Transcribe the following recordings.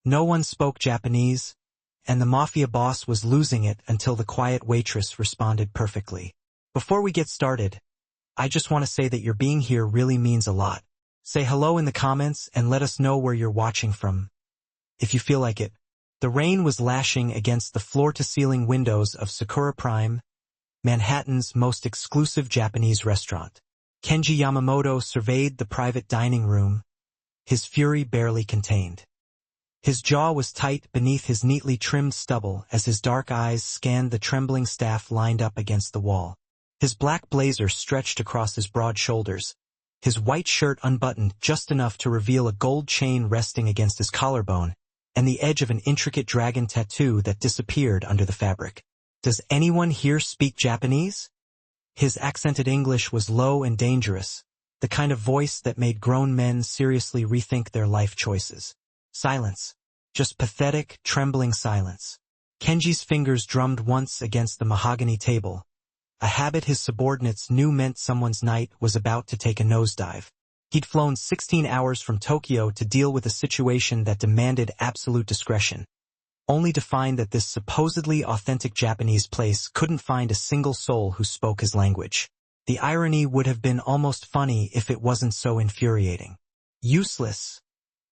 No one spoke Japanese, and the mafia boss was losing it until the quiet waitress responded perfectly. Before we get started, I just want to say that your being here really means a lot. Say hello in the comments and let us know where you're watching from, if you feel like it. The rain was lashing against the floor-to-ceiling windows of Sakura Prime, Manhattan's most exclusive Japanese restaurant. Kenji Yamamoto surveyed the private dining room, his fury barely contained. His jaw was tight beneath his neatly trimmed stubble as his dark eyes scanned the trembling staff lined up against the wall. His black blazer stretched across his broad shoulders, his white shirt unbuttoned just enough to reveal a gold chain resting against his collarbone, and the edge of an intricate dragon tattoo that disappeared under the fabric. Does anyone here speak Japanese? His accented English was low and dangerous, the kind of voice that made grown men seriously rethink their life choices. Silence. Just pathetic, trembling silence. Kenji's fingers drummed once against the mahogany table, a habit his subordinates knew meant someone's night was about to take a nosedive. He'd flown 16 hours from Tokyo to deal with a situation that demanded absolute discretion, only to find that this supposedly authentic Japanese place couldn't find a single soul who spoke his language. The irony would have been almost funny if it wasn't so infuriating. Useless,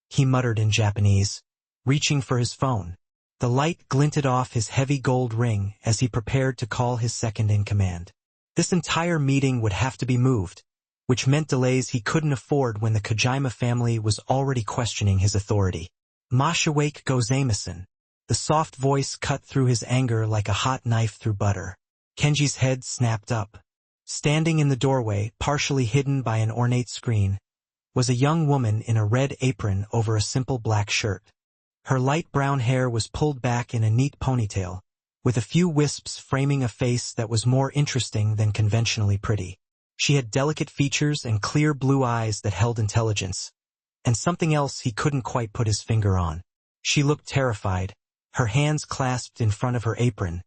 he muttered in Japanese, reaching for his phone. The light glinted off his heavy gold ring as he prepared to call his second-in-command. This entire meeting would have to be moved, which meant delays he couldn't afford when the Kojima family was already questioning his authority. Moshawake gozaimasen. The soft voice cut through his anger like a hot knife through butter. Kenji's head snapped up. Standing in the doorway, partially hidden by an ornate screen, was a young woman in a red apron over a simple black shirt. Her light brown hair was pulled back in a neat ponytail, with a few wisps framing a face that was more interesting than conventionally pretty. She had delicate features and clear blue eyes that held intelligence, and something else he couldn't quite put his finger on. She looked terrified, her hands clasped in front of her apron,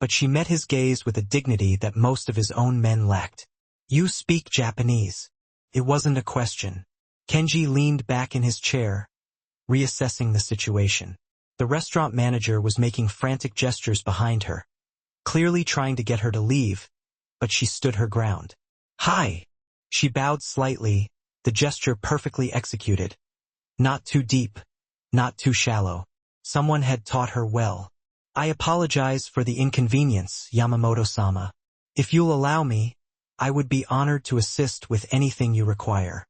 but she met his gaze with a dignity that most of his own men lacked. "You speak Japanese." It wasn't a question. Kenji leaned back in his chair, reassessing the situation. The restaurant manager was making frantic gestures behind her, clearly trying to get her to leave, but she stood her ground. "Hi." She bowed slightly, the gesture perfectly executed. Not too deep, not too shallow. Someone had taught her well. "I apologize for the inconvenience, Yamamoto-sama. If you'll allow me, I would be honored to assist with anything you require."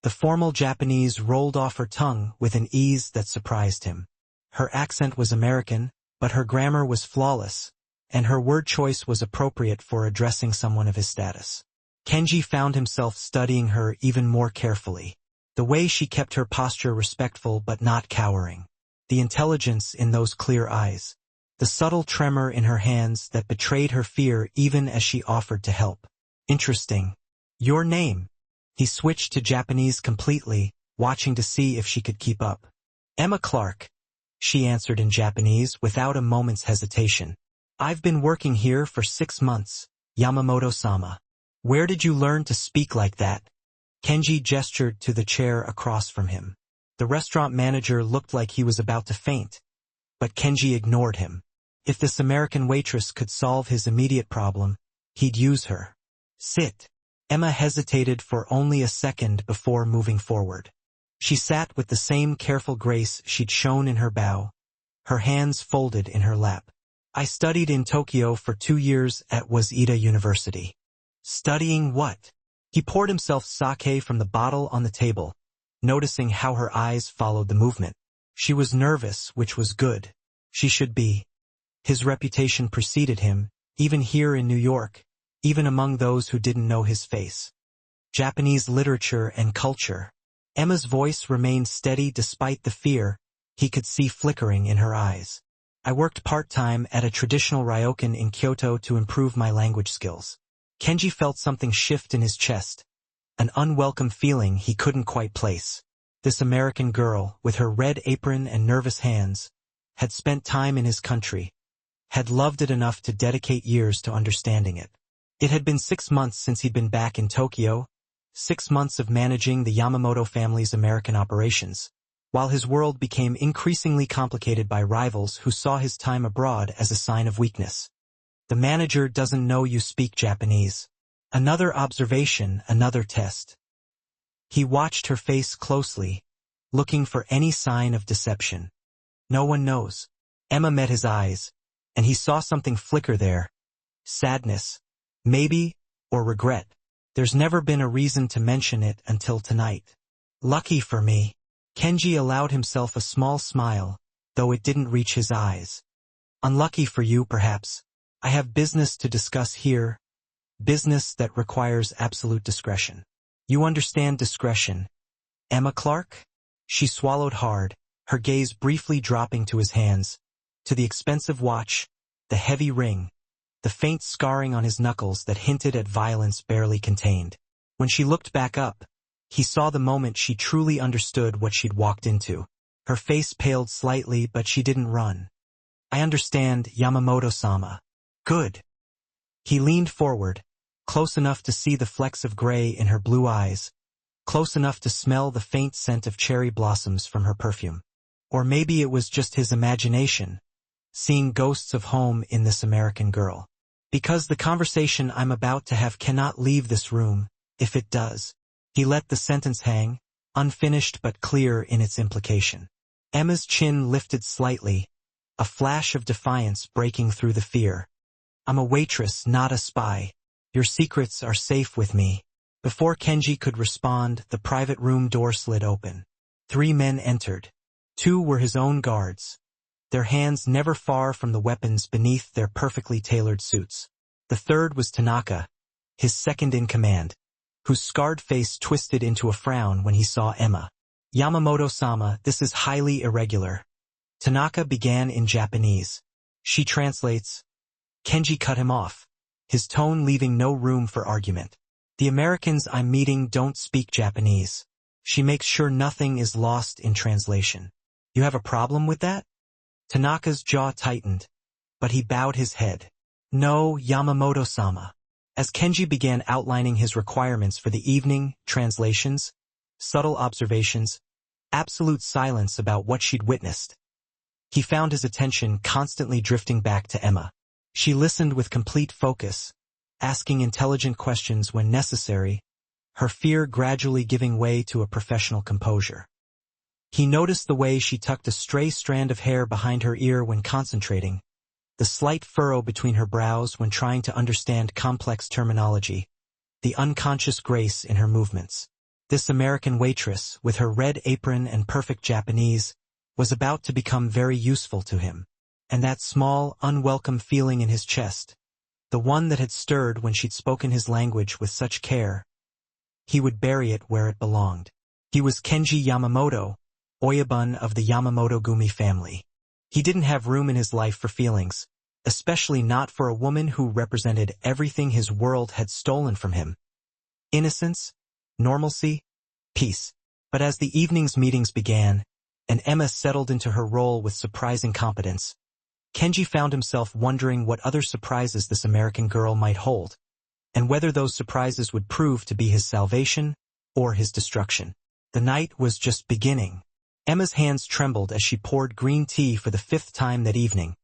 The formal Japanese rolled off her tongue with an ease that surprised him. Her accent was American, but her grammar was flawless, and her word choice was appropriate for addressing someone of his status. Kenji found himself studying her even more carefully. The way she kept her posture respectful but not cowering. The intelligence in those clear eyes. The subtle tremor in her hands that betrayed her fear even as she offered to help. "Interesting. Your name?" He switched to Japanese completely, watching to see if she could keep up. "Emma Clark," she answered in Japanese without a moment's hesitation. "I've been working here for 6 months, Yamamoto-sama." "Where did you learn to speak like that?" Kenji gestured to the chair across from him. The restaurant manager looked like he was about to faint, but Kenji ignored him. If this American waitress could solve his immediate problem, he'd use her. "Sit." Emma hesitated for only a second before moving forward. She sat with the same careful grace she'd shown in her bow, her hands folded in her lap. "I studied in Tokyo for 2 years at Waseda University." "Studying what?" He poured himself sake from the bottle on the table, noticing how her eyes followed the movement. She was nervous, which was good. She should be. His reputation preceded him, even here in New York, even among those who didn't know his face. Japanese literature and culture. Emma's voice remained steady despite the fear he could see flickering in her eyes. "I worked part-time at a traditional ryokan in Kyoto to improve my language skills." Kenji felt something shift in his chest, an unwelcome feeling he couldn't quite place. This American girl, with her red apron and nervous hands, had spent time in his country, had loved it enough to dedicate years to understanding it. It had been 6 months since he'd been back in Tokyo, 6 months of managing the Yamamoto family's American operations. while his world became increasingly complicated by rivals who saw his time abroad as a sign of weakness. The manager doesn't know you speak Japanese. Another observation, another test. He watched her face closely, looking for any sign of deception. No one knows. Emma met his eyes, and he saw something flicker there. Sadness, maybe, or regret. There's never been a reason to mention it until tonight. Lucky for me. Kenji allowed himself a small smile, though it didn't reach his eyes. Unlucky for you, perhaps. I have business to discuss here. Business that requires absolute discretion. You understand discretion, Emma Clark? She swallowed hard, her gaze briefly dropping to his hands, to the expensive watch, the heavy ring, the faint scarring on his knuckles that hinted at violence barely contained. When she looked back up, he saw the moment she truly understood what she'd walked into. Her face paled slightly, but she didn't run. I understand, Yamamoto-sama. Good. He leaned forward, close enough to see the flecks of gray in her blue eyes, close enough to smell the faint scent of cherry blossoms from her perfume. Or maybe it was just his imagination, seeing ghosts of home in this American girl. Because the conversation I'm about to have cannot leave this room, if it does. He let the sentence hang, unfinished but clear in its implication. Emma's chin lifted slightly, a flash of defiance breaking through the fear. I'm a waitress, not a spy. Your secrets are safe with me. Before Kenji could respond, the private room door slid open. 3 men entered. 2 were his own guards, their hands never far from the weapons beneath their perfectly tailored suits. The third was Tanaka, his second in command, whose scarred face twisted into a frown when he saw Emma. Yamamoto-sama, this is highly irregular. Tanaka began in Japanese. She translates. Kenji cut him off, his tone leaving no room for argument. The Americans I'm meeting don't speak Japanese. She makes sure nothing is lost in translation. You have a problem with that? Tanaka's jaw tightened, but he bowed his head. No, Yamamoto-sama. As Kenji began outlining his requirements for the evening, translations, subtle observations, absolute silence about what she'd witnessed, he found his attention constantly drifting back to Emma. She listened with complete focus, asking intelligent questions when necessary, her fear gradually giving way to a professional composure. He noticed the way she tucked a stray strand of hair behind her ear when concentrating, the slight furrow between her brows when trying to understand complex terminology, the unconscious grace in her movements. This American waitress, with her red apron and perfect Japanese, was about to become very useful to him. And that small, unwelcome feeling in his chest, the one that had stirred when she'd spoken his language with such care, he would bury it where it belonged. He was Kenji Yamamoto, Oyabun of the Yamamoto-gumi family. He didn't have room in his life for feelings, especially not for a woman who represented everything his world had stolen from him. Innocence, normalcy, peace. But as the evening's meetings began, and Emma settled into her role with surprising competence, Kenji found himself wondering what other surprises this American girl might hold, and whether those surprises would prove to be his salvation or his destruction. The night was just beginning. Emma's hands trembled as she poured green tea for the 5th time that evening,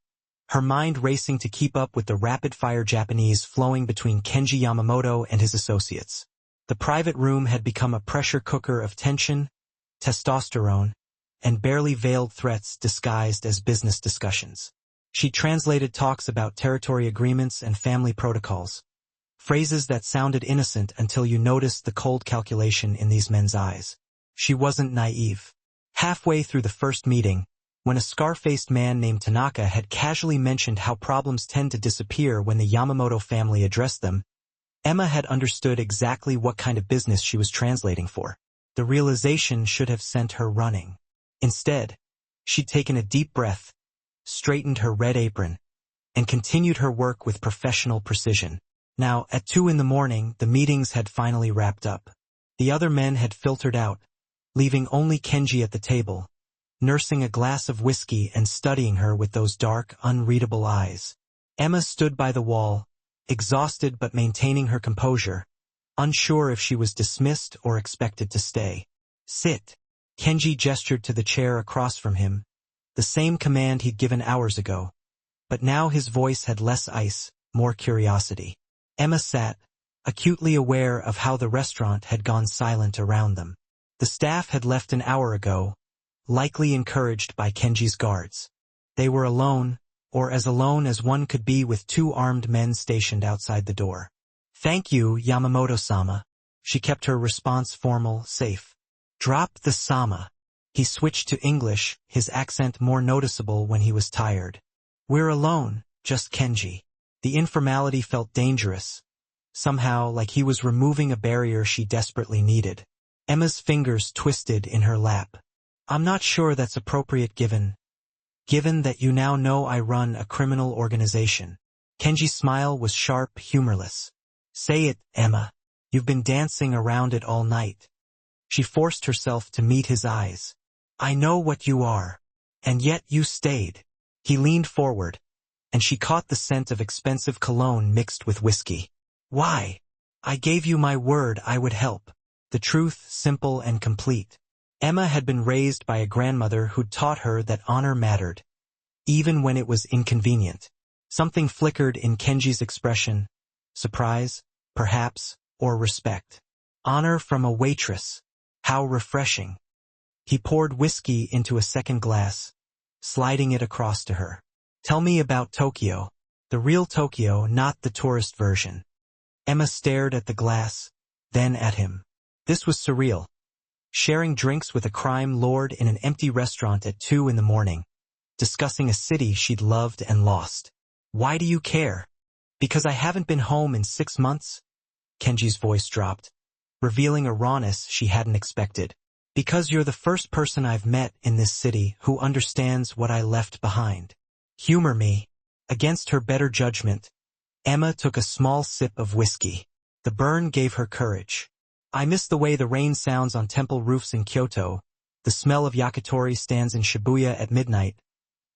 her mind racing to keep up with the rapid-fire Japanese flowing between Kenji Yamamoto and his associates. The private room had become a pressure cooker of tension, testosterone, and barely veiled threats disguised as business discussions. She translated talks about territory agreements and family protocols, phrases that sounded innocent until you noticed the cold calculation in these men's eyes. She wasn't naive. Halfway through the first meeting, when a scar-faced man named Tanaka had casually mentioned how problems tend to disappear when the Yamamoto family addressed them, Emma had understood exactly what kind of business she was translating for. The realization should have sent her running. Instead, she'd taken a deep breath, straightened her red apron, and continued her work with professional precision. Now, at 2 in the morning, the meetings had finally wrapped up. The other men had filtered out, leaving only Kenji at the table, nursing a glass of whiskey and studying her with those dark, unreadable eyes. Emma stood by the wall, exhausted but maintaining her composure, unsure if she was dismissed or expected to stay. Sit. Kenji gestured to the chair across from him, the same command he'd given hours ago. But now his voice had less ice, more curiosity. Emma sat, acutely aware of how the restaurant had gone silent around them. The staff had left an hour ago, likely encouraged by Kenji's guards. They were alone, or as alone as one could be with two armed men stationed outside the door. "Thank you, Yamamoto-sama." She kept her response formal, safe. "Drop the sama." He switched to English, his accent more noticeable when he was tired. "We're alone, just Kenji." The informality felt dangerous, somehow like he was removing a barrier she desperately needed. Emma's fingers twisted in her lap. "I'm not sure that's appropriate given that you now know I run a criminal organization." Kenji's smile was sharp, humorless. "Say it, Emma. You've been dancing around it all night." She forced herself to meet his eyes. "I know what you are. And yet you stayed." He leaned forward, and she caught the scent of expensive cologne mixed with whiskey. "Why? I gave you my word I would help." The truth, simple and complete. Emma had been raised by a grandmother who'd taught her that honor mattered, even when it was inconvenient. Something flickered in Kenji's expression. Surprise, perhaps, or respect. Honor from a waitress. How refreshing. He poured whiskey into a second glass, sliding it across to her. "Tell me about Tokyo. The real Tokyo, not the tourist version." Emma stared at the glass, then at him. This was surreal. Sharing drinks with a crime lord in an empty restaurant at 2 in the morning, discussing a city she'd loved and lost. "Why do you care?" "Because I haven't been home in 6 months?" Kenji's voice dropped, revealing a rawness she hadn't expected. "Because you're the first person I've met in this city who understands what I left behind." "Humor me." Against her better judgment, Emma took a small sip of whiskey. The burn gave her courage. "I miss the way the rain sounds on temple roofs in Kyoto, the smell of yakitori stands in Shibuya at midnight,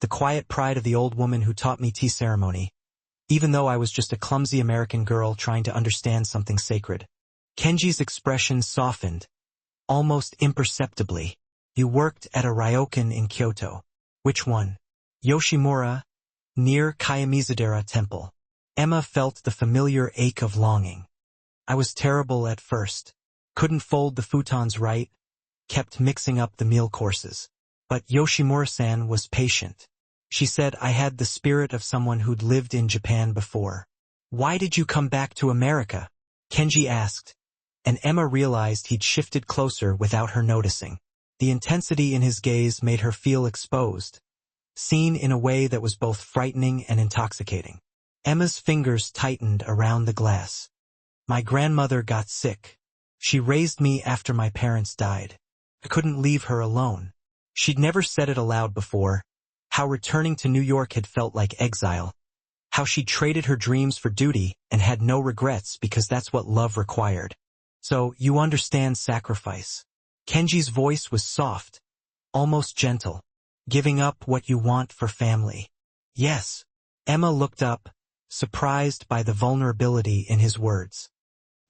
the quiet pride of the old woman who taught me tea ceremony, even though I was just a clumsy American girl trying to understand something sacred." Kenji's expression softened, almost imperceptibly. "You worked at a ryokan in Kyoto." "Which one?" "Yoshimura, near Kayamizadera Temple." Emma felt the familiar ache of longing. "I was terrible at first. Couldn't fold the futons right, kept mixing up the meal courses. But Yoshimura-san was patient. She said I had the spirit of someone who'd lived in Japan before." "Why did you come back to America?" Kenji asked, and Emma realized he'd shifted closer without her noticing. The intensity in his gaze made her feel exposed, seen in a way that was both frightening and intoxicating. Emma's fingers tightened around the glass. "My grandmother got sick. She raised me after my parents died. I couldn't leave her alone." She'd never said it aloud before, how returning to New York had felt like exile, how she'd traded her dreams for duty and had no regrets because that's what love required. "So, you understand sacrifice." Kenji's voice was soft, almost gentle. "Giving up what you want for family." "Yes." Emma looked up, surprised by the vulnerability in his words.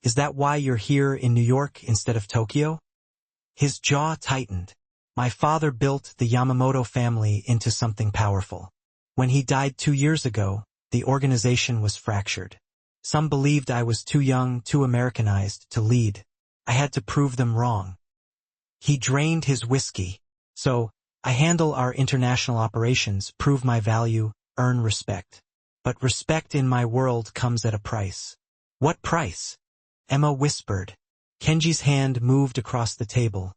"Is that why you're here in New York instead of Tokyo?" His jaw tightened. "My father built the Yamamoto family into something powerful. When he died 2 years ago, the organization was fractured. Some believed I was too young, too Americanized to lead. I had to prove them wrong." He drained his whiskey. "So, I handle our international operations, prove my value, earn respect. But respect in my world comes at a price." "What price?" Emma whispered. Kenji's hand moved across the table,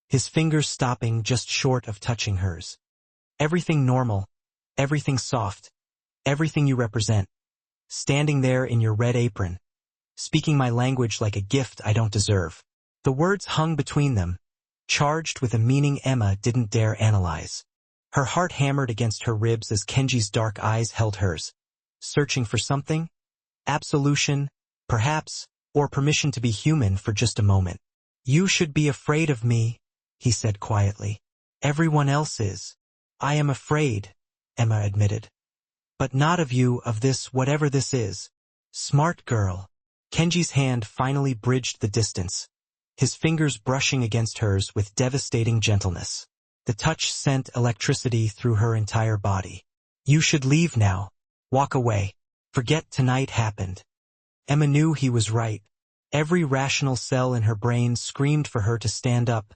his fingers stopping just short of touching hers. "Everything normal, everything soft, everything you represent. Standing there in your red apron, speaking my language like a gift I don't deserve." The words hung between them, charged with a meaning Emma didn't dare analyze. Her heart hammered against her ribs as Kenji's dark eyes held hers. Searching for something? Absolution, perhaps, or permission to be human for just a moment. "You should be afraid of me," he said quietly. "Everyone else is." "I am afraid," Emma admitted. "But not of you, of this, whatever this is." "Smart girl." Kenji's hand finally bridged the distance, his fingers brushing against hers with devastating gentleness. The touch sent electricity through her entire body. You should leave now. Walk away. Forget tonight happened. Emma knew he was right. Every rational cell in her brain screamed for her to stand up,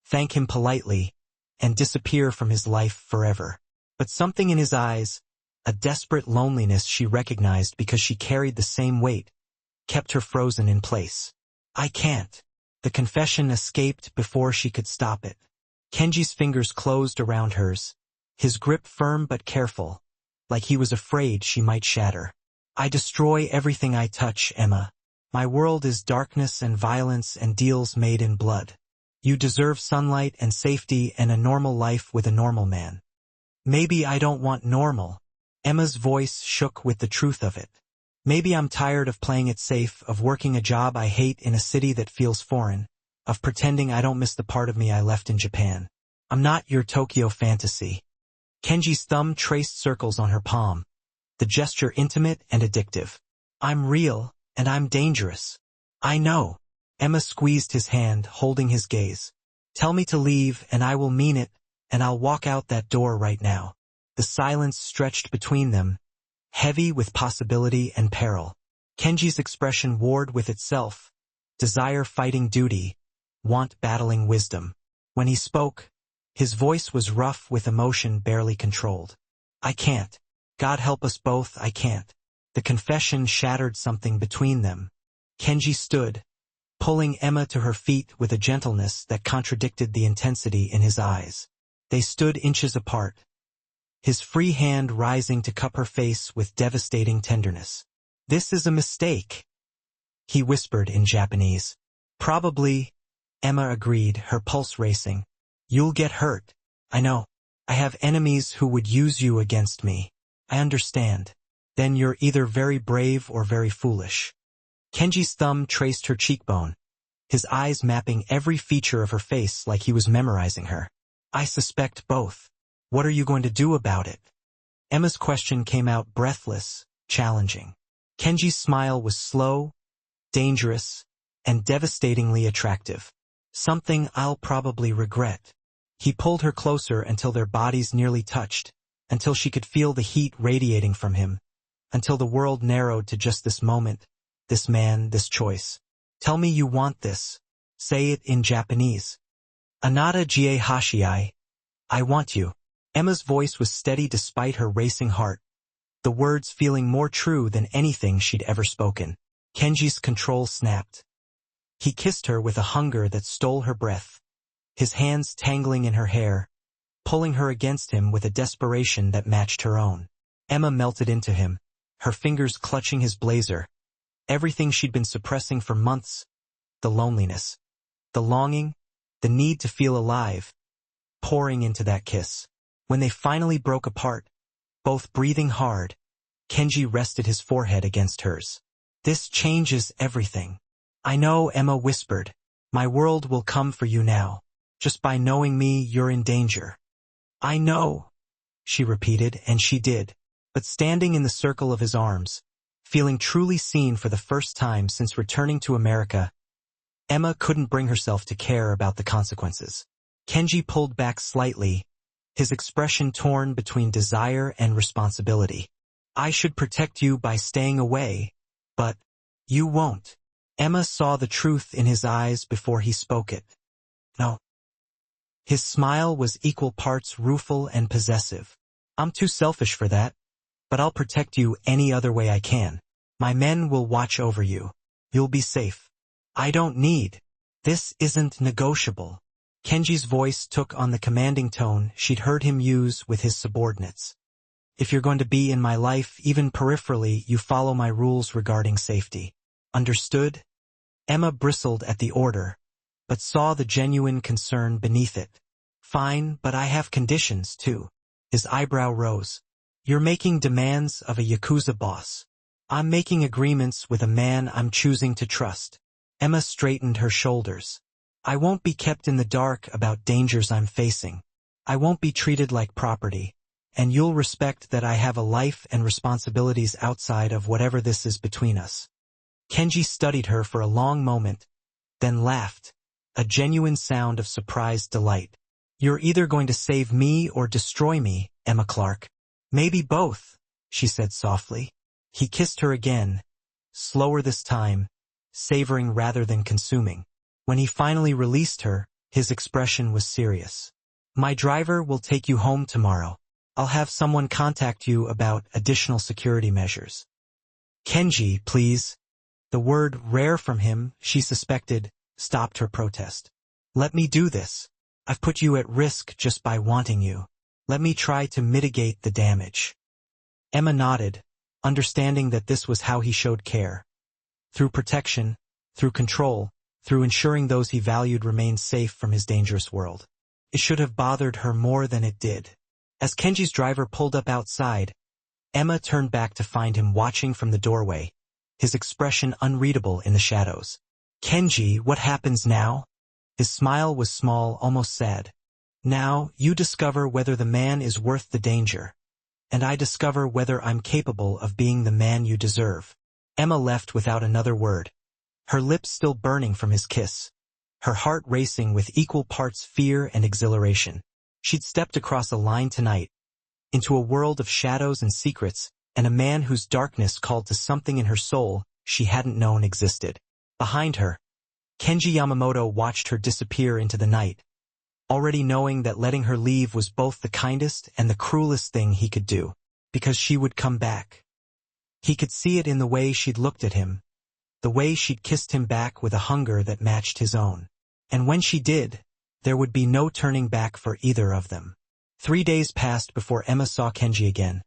thank him politely, and disappear from his life forever. But something in his eyes, a desperate loneliness she recognized because she carried the same weight, kept her frozen in place. I can't. The confession escaped before she could stop it. Kenji's fingers closed around hers, his grip firm but careful, like he was afraid she might shatter. I destroy everything I touch, Emma. My world is darkness and violence and deals made in blood. You deserve sunlight and safety and a normal life with a normal man. Maybe I don't want normal. Emma's voice shook with the truth of it. Maybe I'm tired of playing it safe, of working a job I hate in a city that feels foreign, of pretending I don't miss the part of me I left in Japan. I'm not your Tokyo fantasy. Kenji's thumb traced circles on her palm, the gesture intimate and addictive. I'm real, and I'm dangerous. I know. Emma squeezed his hand, holding his gaze. Tell me to leave, and I will mean it, and I'll walk out that door right now. The silence stretched between them, heavy with possibility and peril. Kenji's expression warred with itself, desire fighting duty, want battling wisdom. When he spoke, his voice was rough with emotion barely controlled. I can't. God help us both, I can't. The confession shattered something between them. Kenji stood, pulling Emma to her feet with a gentleness that contradicted the intensity in his eyes. They stood inches apart, his free hand rising to cup her face with devastating tenderness. This is a mistake, he whispered in Japanese. Probably, Emma agreed, her pulse racing. You'll get hurt. I know. I have enemies who would use you against me. I understand. Then you're either very brave or very foolish. Kenji's thumb traced her cheekbone, his eyes mapping every feature of her face like he was memorizing her. I suspect both. What are you going to do about it? Emma's question came out breathless, challenging. Kenji's smile was slow, dangerous, and devastatingly attractive. Something I'll probably regret. He pulled her closer until their bodies nearly touched, until she could feel the heat radiating from him, until the world narrowed to just this moment, this man, this choice. Tell me you want this. Say it in Japanese. Anata gie hashiai. I want you. Emma's voice was steady despite her racing heart, the words feeling more true than anything she'd ever spoken. Kenji's control snapped. He kissed her with a hunger that stole her breath, his hands tangling in her hair, pulling her against him with a desperation that matched her own. Emma melted into him, her fingers clutching his blazer. Everything she'd been suppressing for months, the loneliness, the longing, the need to feel alive, pouring into that kiss. When they finally broke apart, both breathing hard, Kenji rested his forehead against hers. This changes everything. I know, Emma whispered. My world will come for you now. Just by knowing me, you're in danger. I know, she repeated, and she did. But standing in the circle of his arms, feeling truly seen for the first time since returning to America, Emma couldn't bring herself to care about the consequences. Kenji pulled back slightly, his expression torn between desire and responsibility. I should protect you by staying away, but you won't. Emma saw the truth in his eyes before he spoke it. No. His smile was equal parts rueful and possessive. I'm too selfish for that, but I'll protect you any other way I can. My men will watch over you. You'll be safe. I don't need. This isn't negotiable. Kenji's voice took on the commanding tone she'd heard him use with his subordinates. If you're going to be in my life, even peripherally, you follow my rules regarding safety. Understood? Emma bristled at the order, but saw the genuine concern beneath it. Fine, but I have conditions, too. His eyebrow rose. You're making demands of a Yakuza boss. I'm making agreements with a man I'm choosing to trust. Emma straightened her shoulders. I won't be kept in the dark about dangers I'm facing. I won't be treated like property, and you'll respect that I have a life and responsibilities outside of whatever this is between us. Kenji studied her for a long moment, then laughed, a genuine sound of surprised delight. "You're either going to save me or destroy me, Emma Clark." "Maybe both," she said softly. He kissed her again, slower this time, savoring rather than consuming. When he finally released her, his expression was serious. "My driver will take you home tomorrow. I'll have someone contact you about additional security measures." "Kenji, please." The word rare from him, she suspected, stopped her protest. "Let me do this. I've put you at risk just by wanting you. Let me try to mitigate the damage." Emma nodded, understanding that this was how he showed care. Through protection, through control, through ensuring those he valued remained safe from his dangerous world. It should have bothered her more than it did. As Kenji's driver pulled up outside, Emma turned back to find him watching from the doorway, his expression unreadable in the shadows. "Kenji, what happens now?" His smile was small, almost sad. "Now, you discover whether the man is worth the danger, and I discover whether I'm capable of being the man you deserve." Emma left without another word, her lips still burning from his kiss, her heart racing with equal parts fear and exhilaration. She'd stepped across a line tonight, into a world of shadows and secrets, and a man whose darkness called to something in her soul she hadn't known existed. Behind her, Kenji Yamamoto watched her disappear into the night, already knowing that letting her leave was both the kindest and the cruelest thing he could do, because she would come back. He could see it in the way she'd looked at him, the way she'd kissed him back with a hunger that matched his own. And when she did, there would be no turning back for either of them. 3 days passed before Emma saw Kenji again.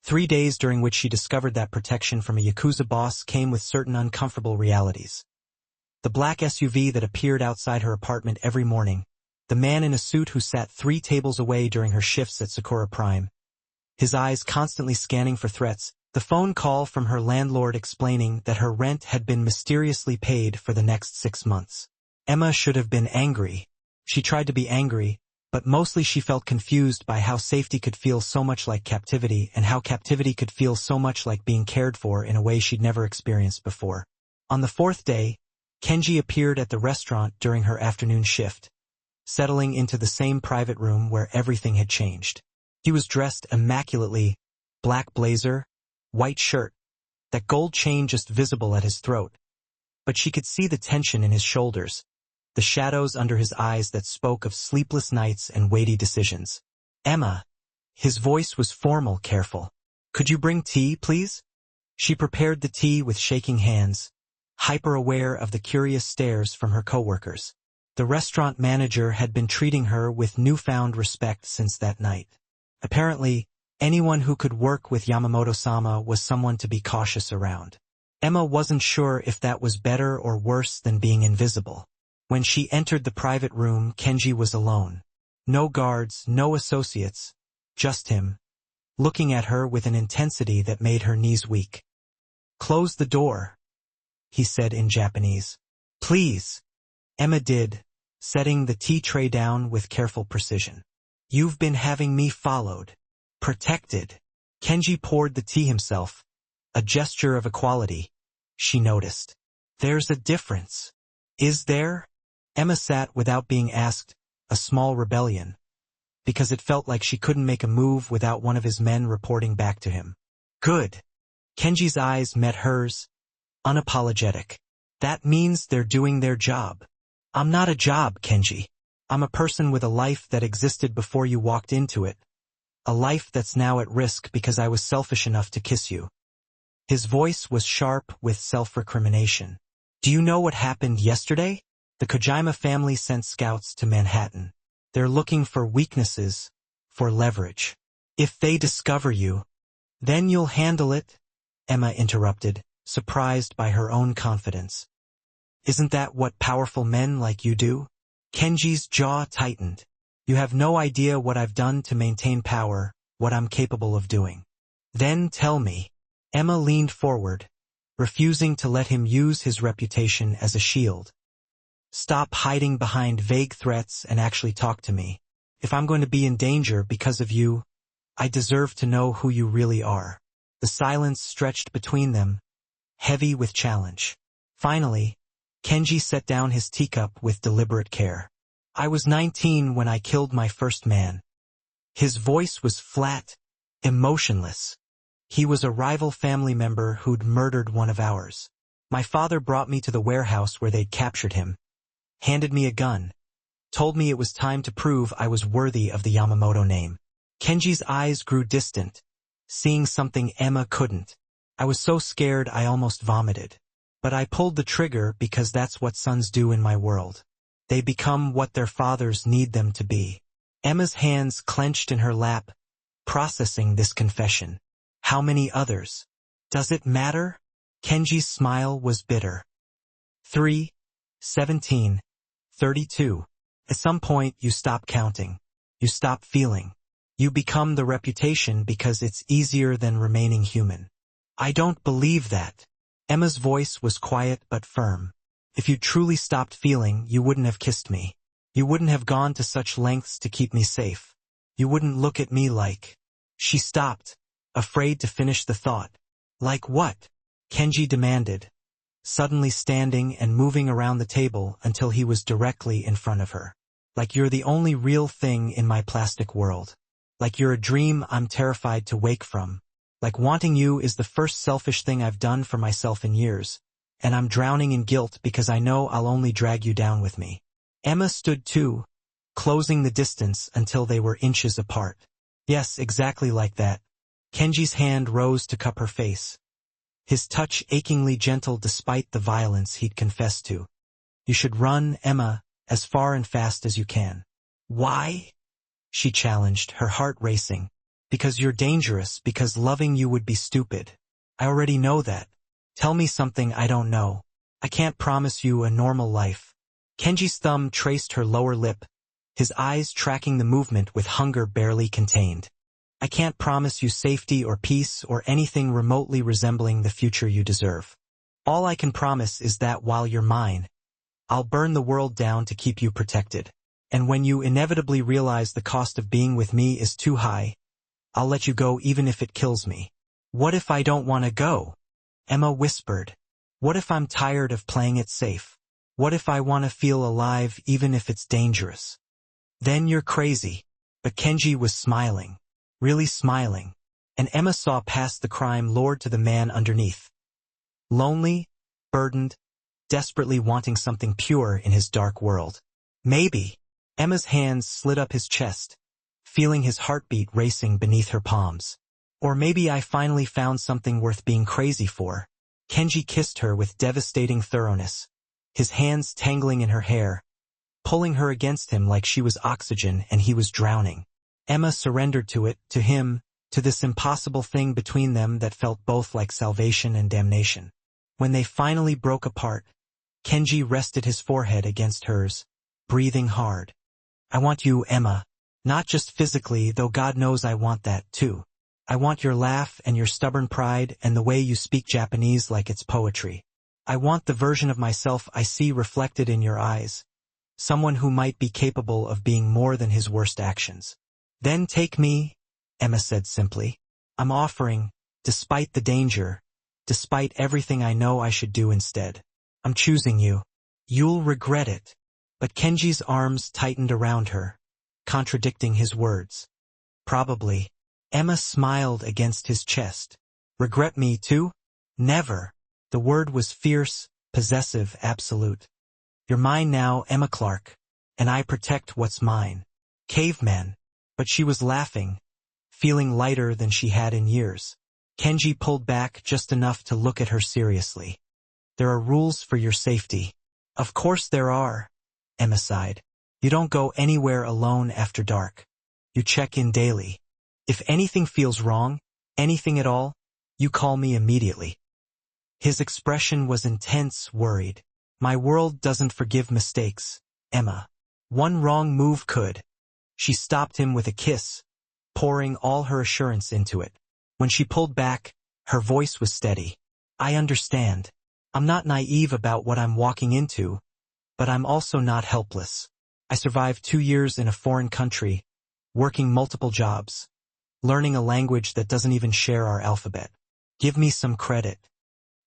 3 days during which she discovered that protection from a Yakuza boss came with certain uncomfortable realities. The black SUV that appeared outside her apartment every morning, the man in a suit who sat 3 tables away during her shifts at Sakura Prime, his eyes constantly scanning for threats, the phone call from her landlord explaining that her rent had been mysteriously paid for the next 6 months. Emma should have been angry. She tried to be angry, but mostly she felt confused by how safety could feel so much like captivity and how captivity could feel so much like being cared for in a way she'd never experienced before. On the 4th day, Kenji appeared at the restaurant during her afternoon shift, settling into the same private room where everything had changed. He was dressed immaculately, black blazer, white shirt, that gold chain just visible at his throat. But she could see the tension in his shoulders, the shadows under his eyes that spoke of sleepless nights and weighty decisions. "Emma." His voice was formal, careful. "Could you bring tea, please?" She prepared the tea with shaking hands, hyper-aware of the curious stares from her coworkers. The restaurant manager had been treating her with newfound respect since that night. Apparently, anyone who could work with Yamamoto-sama was someone to be cautious around. Emma wasn't sure if that was better or worse than being invisible. When she entered the private room, Kenji was alone. No guards, no associates, just him, looking at her with an intensity that made her knees weak. "Close the door," he said in Japanese. "Please." Emma did, setting the tea tray down with careful precision. "You've been having me followed, protected." Kenji poured the tea himself, a gesture of equality, she noticed. "There's a difference." "Is there?" Emma sat without being asked, a small rebellion, because it felt like she couldn't make a move without one of his men reporting back to him. "Good." Kenji's eyes met hers, unapologetic. "That means they're doing their job." "I'm not a job, Kenji. I'm a person with a life that existed before you walked into it. A life that's now at risk because I was selfish enough to kiss you." His voice was sharp with self-recrimination. "Do you know what happened yesterday? The Kojima family sent scouts to Manhattan. They're looking for weaknesses, for leverage. If they discover you, then you'll handle it," Emma interrupted, surprised by her own confidence. "Isn't that what powerful men like you do?" Kenji's jaw tightened. "You have no idea what I've done to maintain power, what I'm capable of doing." "Then tell me." Emma leaned forward, refusing to let him use his reputation as a shield. "Stop hiding behind vague threats and actually talk to me. If I'm going to be in danger because of you, I deserve to know who you really are." The silence stretched between them, heavy with challenge. Finally, Kenji set down his teacup with deliberate care. I was 19 when I killed my first man. His voice was flat, emotionless. He was a rival family member who'd murdered one of ours. My father brought me to the warehouse where they'd captured him, handed me a gun, told me it was time to prove I was worthy of the Yamamoto name. Kenji's eyes grew distant, seeing something Emma couldn't. I was so scared I almost vomited. But I pulled the trigger because that's what sons do in my world. They become what their fathers need them to be. Emma's hands clenched in her lap, processing this confession. How many others? Does it matter? Kenji's smile was bitter. 3, 17, 32. At some point you stop counting. You stop feeling. You become the reputation because it's easier than remaining human. I don't believe that. Emma's voice was quiet but firm. If you truly stopped feeling, you wouldn't have kissed me. You wouldn't have gone to such lengths to keep me safe. You wouldn't look at me like... She stopped, afraid to finish the thought. Like what? Kenji demanded, suddenly standing and moving around the table until he was directly in front of her. Like you're the only real thing in my plastic world. Like you're a dream I'm terrified to wake from. Like wanting you is the first selfish thing I've done for myself in years, and I'm drowning in guilt because I know I'll only drag you down with me. Emma stood too, closing the distance until they were inches apart. Yes, exactly like that. Kenji's hand rose to cup her face, his touch achingly gentle despite the violence he'd confessed to. You should run, Emma, as far and fast as you can. Why? She challenged, her heart racing. Because you're dangerous, because loving you would be stupid. I already know that. Tell me something I don't know. I can't promise you a normal life. Kenji's thumb traced her lower lip, his eyes tracking the movement with hunger barely contained. I can't promise you safety or peace or anything remotely resembling the future you deserve. All I can promise is that while you're mine, I'll burn the world down to keep you protected. And when you inevitably realize the cost of being with me is too high, I'll let you go even if it kills me. What if I don't want to go? Emma whispered. What if I'm tired of playing it safe? What if I want to feel alive even if it's dangerous? Then you're crazy. But Kenji was smiling. Really smiling. And Emma saw past the crime lord to the man underneath. Lonely, burdened, desperately wanting something pure in his dark world. Maybe. Emma's hands slid up his chest, feeling his heartbeat racing beneath her palms. Or maybe I finally found something worth being crazy for. Kenji kissed her with devastating thoroughness, his hands tangling in her hair, pulling her against him like she was oxygen and he was drowning. Emma surrendered to it, to him, to this impossible thing between them that felt both like salvation and damnation. When they finally broke apart, Kenji rested his forehead against hers, breathing hard. I want you, Emma. Not just physically, though God knows I want that too. I want your laugh and your stubborn pride and the way you speak Japanese like it's poetry. I want the version of myself I see reflected in your eyes, someone who might be capable of being more than his worst actions. Then take me, Emma said simply. I'm offering, despite the danger, despite everything I know I should do instead. I'm choosing you. You'll regret it. But Kenji's arms tightened around her, contradicting his words. Probably. Emma smiled against his chest. Regret me too? Never. The word was fierce, possessive, absolute. You're mine now, Emma Clark, and I protect what's mine. Caveman. But she was laughing, feeling lighter than she had in years. Kenji pulled back just enough to look at her seriously. There are rules for your safety. Of course there are, Emma sighed. You don't go anywhere alone after dark. You check in daily. If anything feels wrong, anything at all, you call me immediately. His expression was intense, worried. My world doesn't forgive mistakes, Emma. One wrong move could. She stopped him with a kiss, pouring all her assurance into it. When she pulled back, her voice was steady. I understand. I'm not naive about what I'm walking into, but I'm also not helpless. I survived 2 years in a foreign country, working multiple jobs, learning a language that doesn't even share our alphabet. Give me some credit.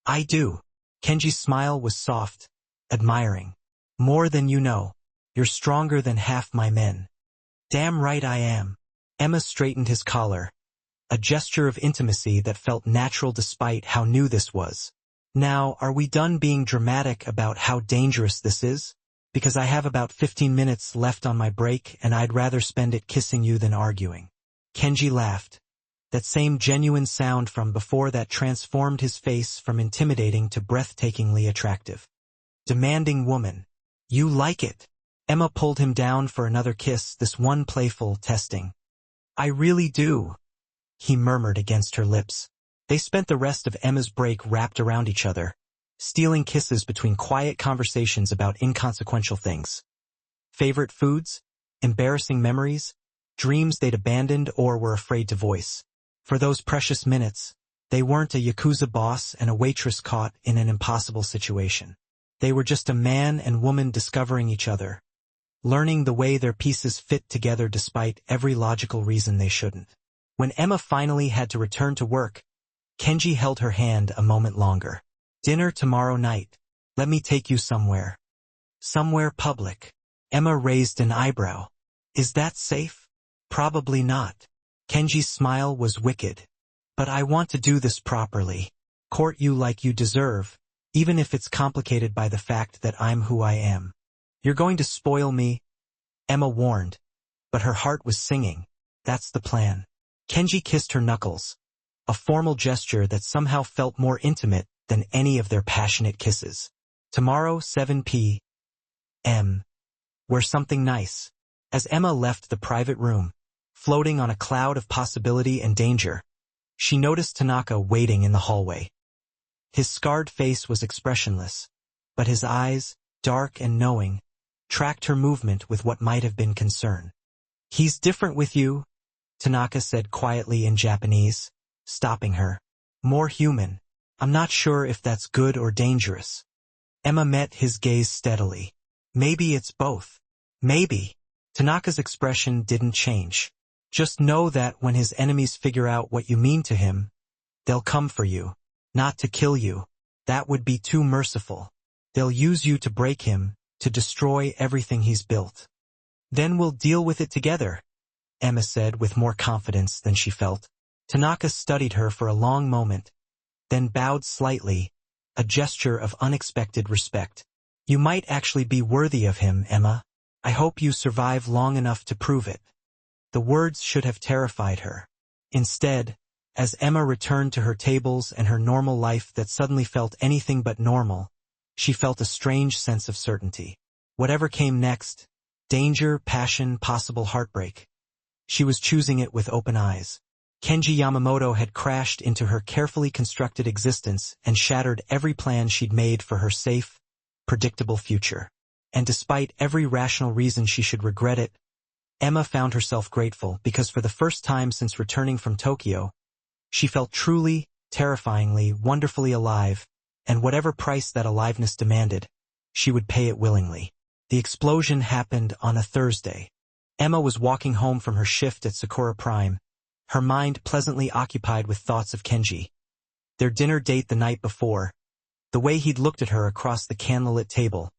I do. Kenji's smile was soft, admiring. More than you know. You're stronger than half my men. Damn right I am. Emma straightened his collar, a gesture of intimacy that felt natural despite how new this was. Now, are we done being dramatic about how dangerous this is? Because I have about 15 minutes left on my break and I'd rather spend it kissing you than arguing. Kenji laughed. That same genuine sound from before that transformed his face from intimidating to breathtakingly attractive. Demanding woman. You like it. Emma pulled him down for another kiss, this one playful testing. I really do, he murmured against her lips. They spent the rest of Emma's break wrapped around each other, stealing kisses between quiet conversations about inconsequential things. Favorite foods? Embarrassing memories? Dreams they'd abandoned or were afraid to voice. For those precious minutes, they weren't a Yakuza boss and a waitress caught in an impossible situation. They were just a man and woman discovering each other, learning the way their pieces fit together despite every logical reason they shouldn't. When Emma finally had to return to work, Kenji held her hand a moment longer. Dinner tomorrow night. Let me take you somewhere. Somewhere public. Emma raised an eyebrow. Is that safe? Probably not. Kenji's smile was wicked. But I want to do this properly. Court you like you deserve, even if it's complicated by the fact that I'm who I am. You're going to spoil me, Emma warned, but her heart was singing. That's the plan. Kenji kissed her knuckles, a formal gesture that somehow felt more intimate than any of their passionate kisses. Tomorrow, 7 p.m. Wear something nice. As Emma left the private room, floating on a cloud of possibility and danger, she noticed Tanaka waiting in the hallway. His scarred face was expressionless, but his eyes, dark and knowing, tracked her movement with what might have been concern. He's different with you, Tanaka said quietly in Japanese, stopping her. More human. I'm not sure if that's good or dangerous. Emma met his gaze steadily. Maybe it's both. Maybe. Tanaka's expression didn't change. Just know that when his enemies figure out what you mean to him, they'll come for you. Not to kill you. That would be too merciful. They'll use you to break him, to destroy everything he's built. Then we'll deal with it together, Emma said with more confidence than she felt. Tanaka studied her for a long moment, then bowed slightly, a gesture of unexpected respect. You might actually be worthy of him, Emma. I hope you survive long enough to prove it. The words should have terrified her. Instead, as Emma returned to her tables and her normal life that suddenly felt anything but normal, she felt a strange sense of certainty. Whatever came next, danger, passion, possible heartbreak, she was choosing it with open eyes. Kenji Yamamoto had crashed into her carefully constructed existence and shattered every plan she'd made for her safe, predictable future. And despite every rational reason she should regret it, Emma found herself grateful because for the first time since returning from Tokyo, she felt truly, terrifyingly, wonderfully alive, and whatever price that aliveness demanded, she would pay it willingly. The explosion happened on a Thursday. Emma was walking home from her shift at Sakura Prime, her mind pleasantly occupied with thoughts of Kenji. Their dinner date the night before, the way he'd looked at her across the candlelit table,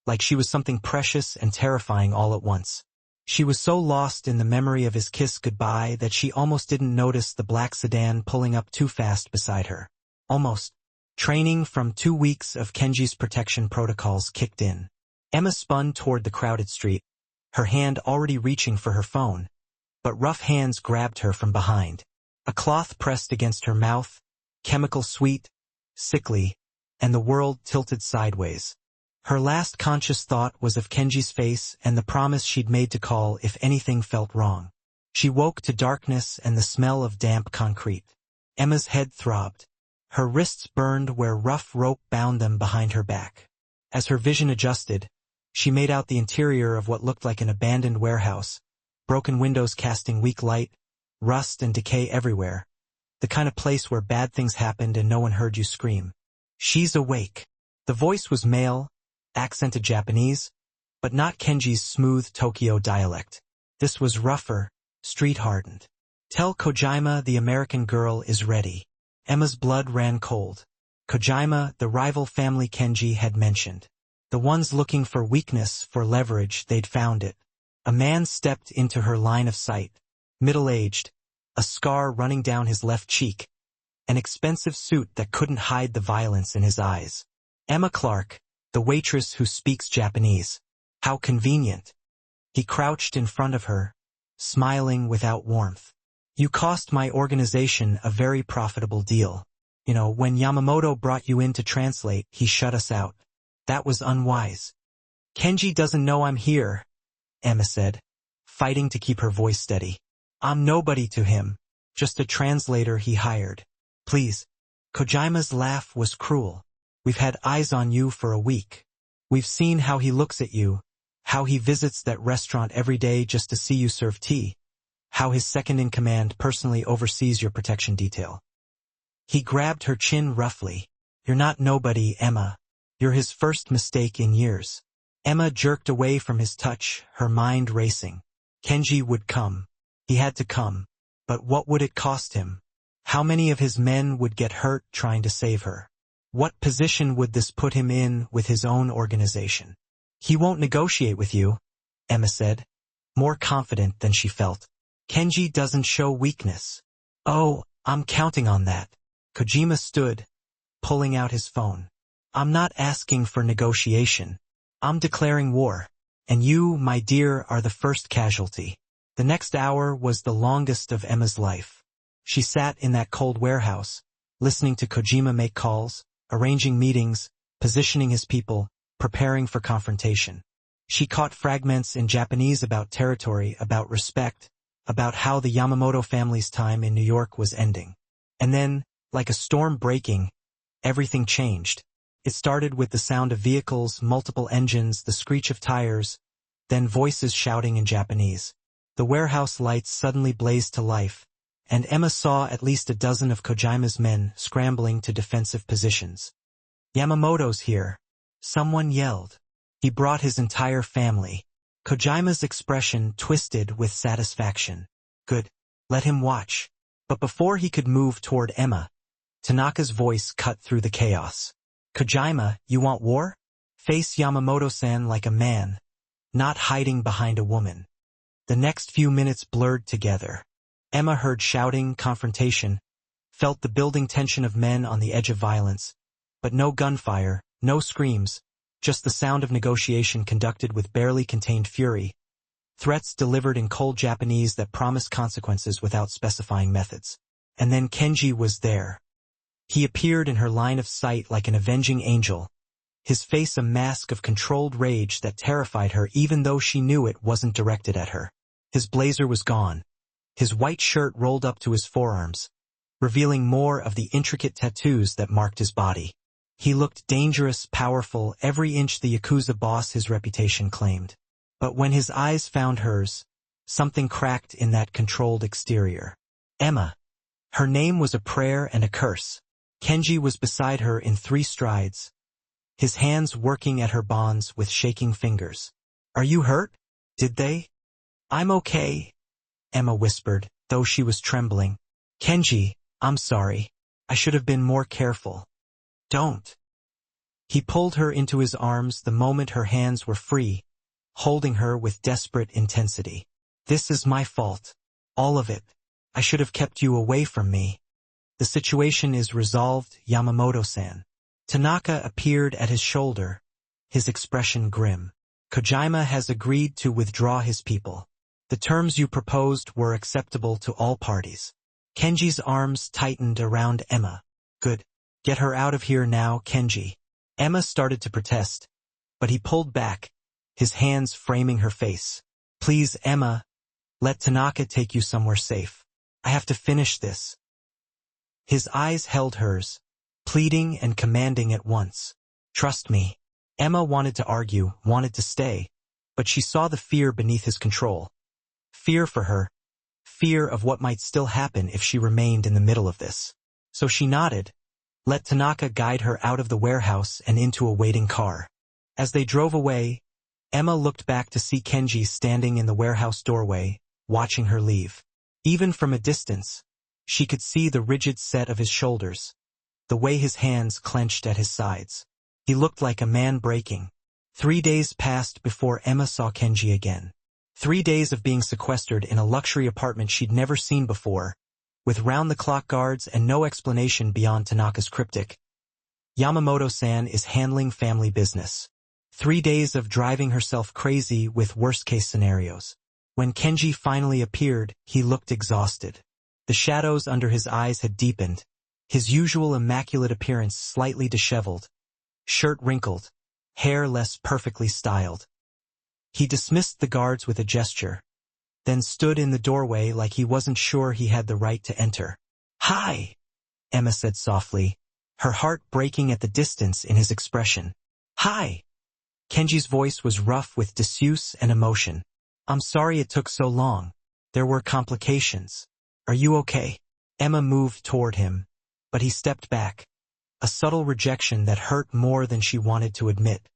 like she was something precious and terrifying all at once. She was so lost in the memory of his kiss goodbye that she almost didn't notice the black sedan pulling up too fast beside her. Almost. Training from 2 weeks of Kenji's protection protocols kicked in. Emma spun toward the crowded street, her hand already reaching for her phone, but rough hands grabbed her from behind. A cloth pressed against her mouth, chemical sweet, sickly, and the world tilted sideways. Her last conscious thought was of Kenji's face and the promise she'd made to call if anything felt wrong. She woke to darkness and the smell of damp concrete. Emma's head throbbed. Her wrists burned where rough rope bound them behind her back. As her vision adjusted, she made out the interior of what looked like an abandoned warehouse, broken windows casting weak light, rust and decay everywhere, the kind of place where bad things happened and no one heard you scream. She's awake. The voice was male, accented Japanese, but not Kenji's smooth Tokyo dialect. This was rougher, street-hardened. Tell Kojima the American girl is ready. Emma's blood ran cold. Kojima, the rival family Kenji had mentioned. The ones looking for weakness, for leverage, they'd found it. A man stepped into her line of sight, middle-aged, a scar running down his left cheek, an expensive suit that couldn't hide the violence in his eyes. Emma Clark, the waitress who speaks Japanese. How convenient. He crouched in front of her, smiling without warmth. You cost my organization a very profitable deal. You know, when Yamamoto brought you in to translate, he shut us out. That was unwise. Kenji doesn't know I'm here, Emma said, fighting to keep her voice steady. I'm nobody to him, just a translator he hired. Please. Kojima's laugh was cruel. We've had eyes on you for a week. We've seen how he looks at you, how he visits that restaurant every day just to see you serve tea, how his second-in-command personally oversees your protection detail. He grabbed her chin roughly. You're not nobody, Emma. You're his first mistake in years. Emma jerked away from his touch, her mind racing. Kenji would come. He had to come. But what would it cost him? How many of his men would get hurt trying to save her? What position would this put him in with his own organization? He won't negotiate with you, Emma said, more confident than she felt. Kenji doesn't show weakness. Oh, I'm counting on that. Kojima stood, pulling out his phone. I'm not asking for negotiation. I'm declaring war. And you, my dear, are the first casualty. The next hour was the longest of Emma's life. She sat in that cold warehouse, listening to Kojima make calls, arranging meetings, positioning his people, preparing for confrontation. She caught fragments in Japanese about territory, about respect, about how the Yamamoto family's time in New York was ending. And then, like a storm breaking, everything changed. It started with the sound of vehicles, multiple engines, the screech of tires, then voices shouting in Japanese. The warehouse lights suddenly blazed to life, and Emma saw at least a dozen of Kojima's men scrambling to defensive positions. Yamamoto's here. Someone yelled. He brought his entire family. Kojima's expression twisted with satisfaction. Good. Let him watch. But before he could move toward Emma, Tanaka's voice cut through the chaos. Kojima, you want war? Face Yamamoto-san like a man, not hiding behind a woman. The next few minutes blurred together. Emma heard shouting, confrontation, felt the building tension of men on the edge of violence, but no gunfire, no screams, just the sound of negotiation conducted with barely contained fury, threats delivered in cold Japanese that promised consequences without specifying methods. And then Kenji was there. He appeared in her line of sight like an avenging angel, his face a mask of controlled rage that terrified her even though she knew it wasn't directed at her. His blazer was gone. His white shirt rolled up to his forearms, revealing more of the intricate tattoos that marked his body. He looked dangerous, powerful, every inch the Yakuza boss his reputation claimed. But when his eyes found hers, something cracked in that controlled exterior. Emma. Her name was a prayer and a curse. Kenji was beside her in 3 strides, his hands working at her bonds with shaking fingers. Are you hurt? Did they? I'm okay, Emma whispered, though she was trembling. Kenji, I'm sorry. I should have been more careful. Don't. He pulled her into his arms the moment her hands were free, holding her with desperate intensity. This is my fault. All of it. I should have kept you away from me. The situation is resolved, Yamamoto-san. Tanaka appeared at his shoulder, his expression grim. Kojima has agreed to withdraw his people. The terms you proposed were acceptable to all parties. Kenji's arms tightened around Emma. Good. Get her out of here now, Kenji. Emma started to protest, but he pulled back, his hands framing her face. Please, Emma, let Tanaka take you somewhere safe. I have to finish this. His eyes held hers, pleading and commanding at once. Trust me. Emma wanted to argue, wanted to stay, but she saw the fear beneath his control. Fear for her, fear of what might still happen if she remained in the middle of this. So she nodded, let Tanaka guide her out of the warehouse and into a waiting car. As they drove away, Emma looked back to see Kenji standing in the warehouse doorway, watching her leave. Even from a distance, she could see the rigid set of his shoulders, the way his hands clenched at his sides. He looked like a man breaking. 3 days passed before Emma saw Kenji again. 3 days of being sequestered in a luxury apartment she'd never seen before, with round-the-clock guards and no explanation beyond Tanaka's cryptic, "Yamamoto-san is handling family business." 3 days of driving herself crazy with worst-case scenarios. When Kenji finally appeared, he looked exhausted. The shadows under his eyes had deepened, his usual immaculate appearance slightly disheveled, shirt wrinkled, hair less perfectly styled. He dismissed the guards with a gesture, then stood in the doorway like he wasn't sure he had the right to enter. "Hi," Emma said softly, her heart breaking at the distance in his expression. "Hi." Kenji's voice was rough with disuse and emotion. "I'm sorry it took so long. There were complications. Are you okay?" Emma moved toward him, but he stepped back, a subtle rejection that hurt more than she wanted to admit.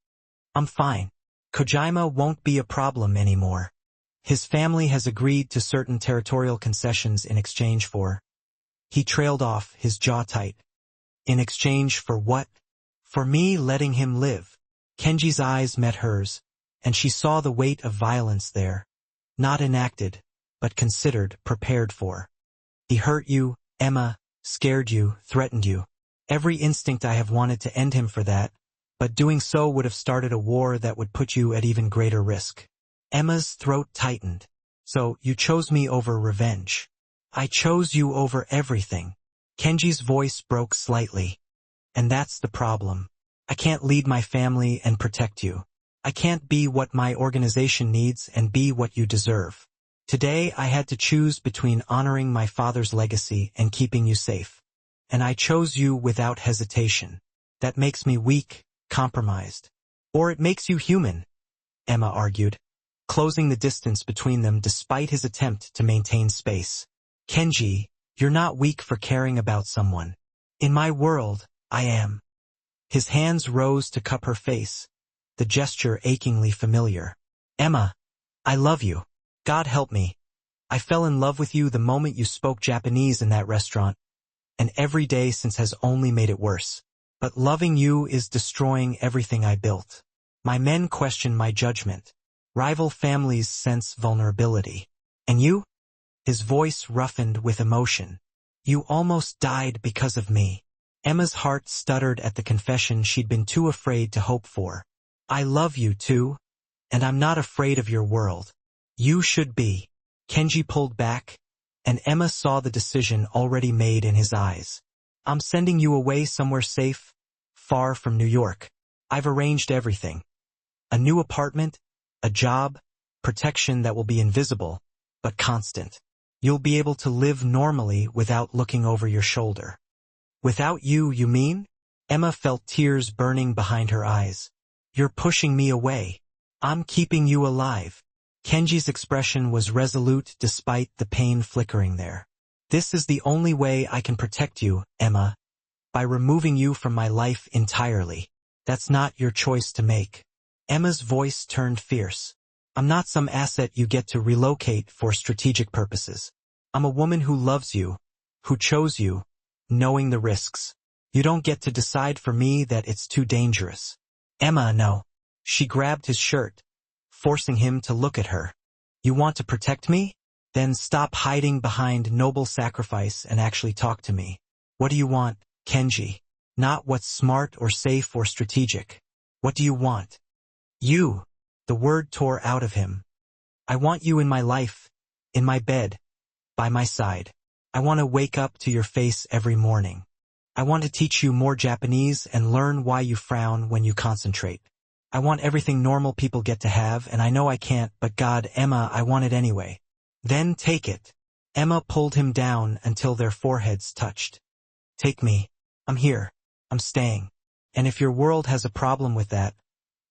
"I'm fine. Kojima won't be a problem anymore. His family has agreed to certain territorial concessions in exchange for—" He trailed off, his jaw tight. "In exchange for what?" "For me letting him live." Kenji's eyes met hers, and she saw the weight of violence there. Not enacted, but considered, prepared for. "He hurt you, Emma, scared you, threatened you. Every instinct I have wanted to end him for that, but doing so would have started a war that would put you at even greater risk." Emma's throat tightened. "So, you chose me over revenge." "I chose you over everything." Kenji's voice broke slightly. "And that's the problem. I can't lead my family and protect you. I can't be what my organization needs and be what you deserve. Today I had to choose between honoring my father's legacy and keeping you safe. And I chose you without hesitation. That makes me weak, compromised. Or it makes you human," Emma argued, closing the distance between them despite his attempt to maintain space. "Kenji, you're not weak for caring about someone. In my world, I am." His hands rose to cup her face, the gesture achingly familiar. "Emma, I love you. God help me. I fell in love with you the moment you spoke Japanese in that restaurant, and every day since has only made it worse. But loving you is destroying everything I built. My men question my judgment. Rival families sense vulnerability. And you?" His voice roughened with emotion. "You almost died because of me." Emma's heart stuttered at the confession she'd been too afraid to hope for. "I love you too, and I'm not afraid of your world. You should be." Kenji pulled back, and Emma saw the decision already made in his eyes. "I'm sending you away somewhere safe, far from New York. I've arranged everything. A new apartment, a job, protection that will be invisible, but constant. You'll be able to live normally without looking over your shoulder." "Without you, you mean?" Emma felt tears burning behind her eyes. "You're pushing me away. I'm keeping you alive." Kenji's expression was resolute despite the pain flickering there. "This is the only way I can protect you, Emma. By removing you from my life entirely. That's not your choice to make." Emma's voice turned fierce. "I'm not some asset you get to relocate for strategic purposes. I'm a woman who loves you, who chose you, knowing the risks. You don't get to decide for me that it's too dangerous." "Emma, no." She grabbed his shirt, forcing him to look at her. "You want to protect me? Then stop hiding behind noble sacrifice and actually talk to me. What do you want, Kenji? Not what's smart or safe or strategic. What do you want?" "You." The word tore out of him. "I want you in my life, in my bed, by my side. I want to wake up to your face every morning. I want to teach you more Japanese and learn why you frown when you concentrate. I want everything normal people get to have, and I know I can't, but God, Emma, I want it anyway." "Then take it." Emma pulled him down until their foreheads touched. "Take me. I'm here. I'm staying. And if your world has a problem with that,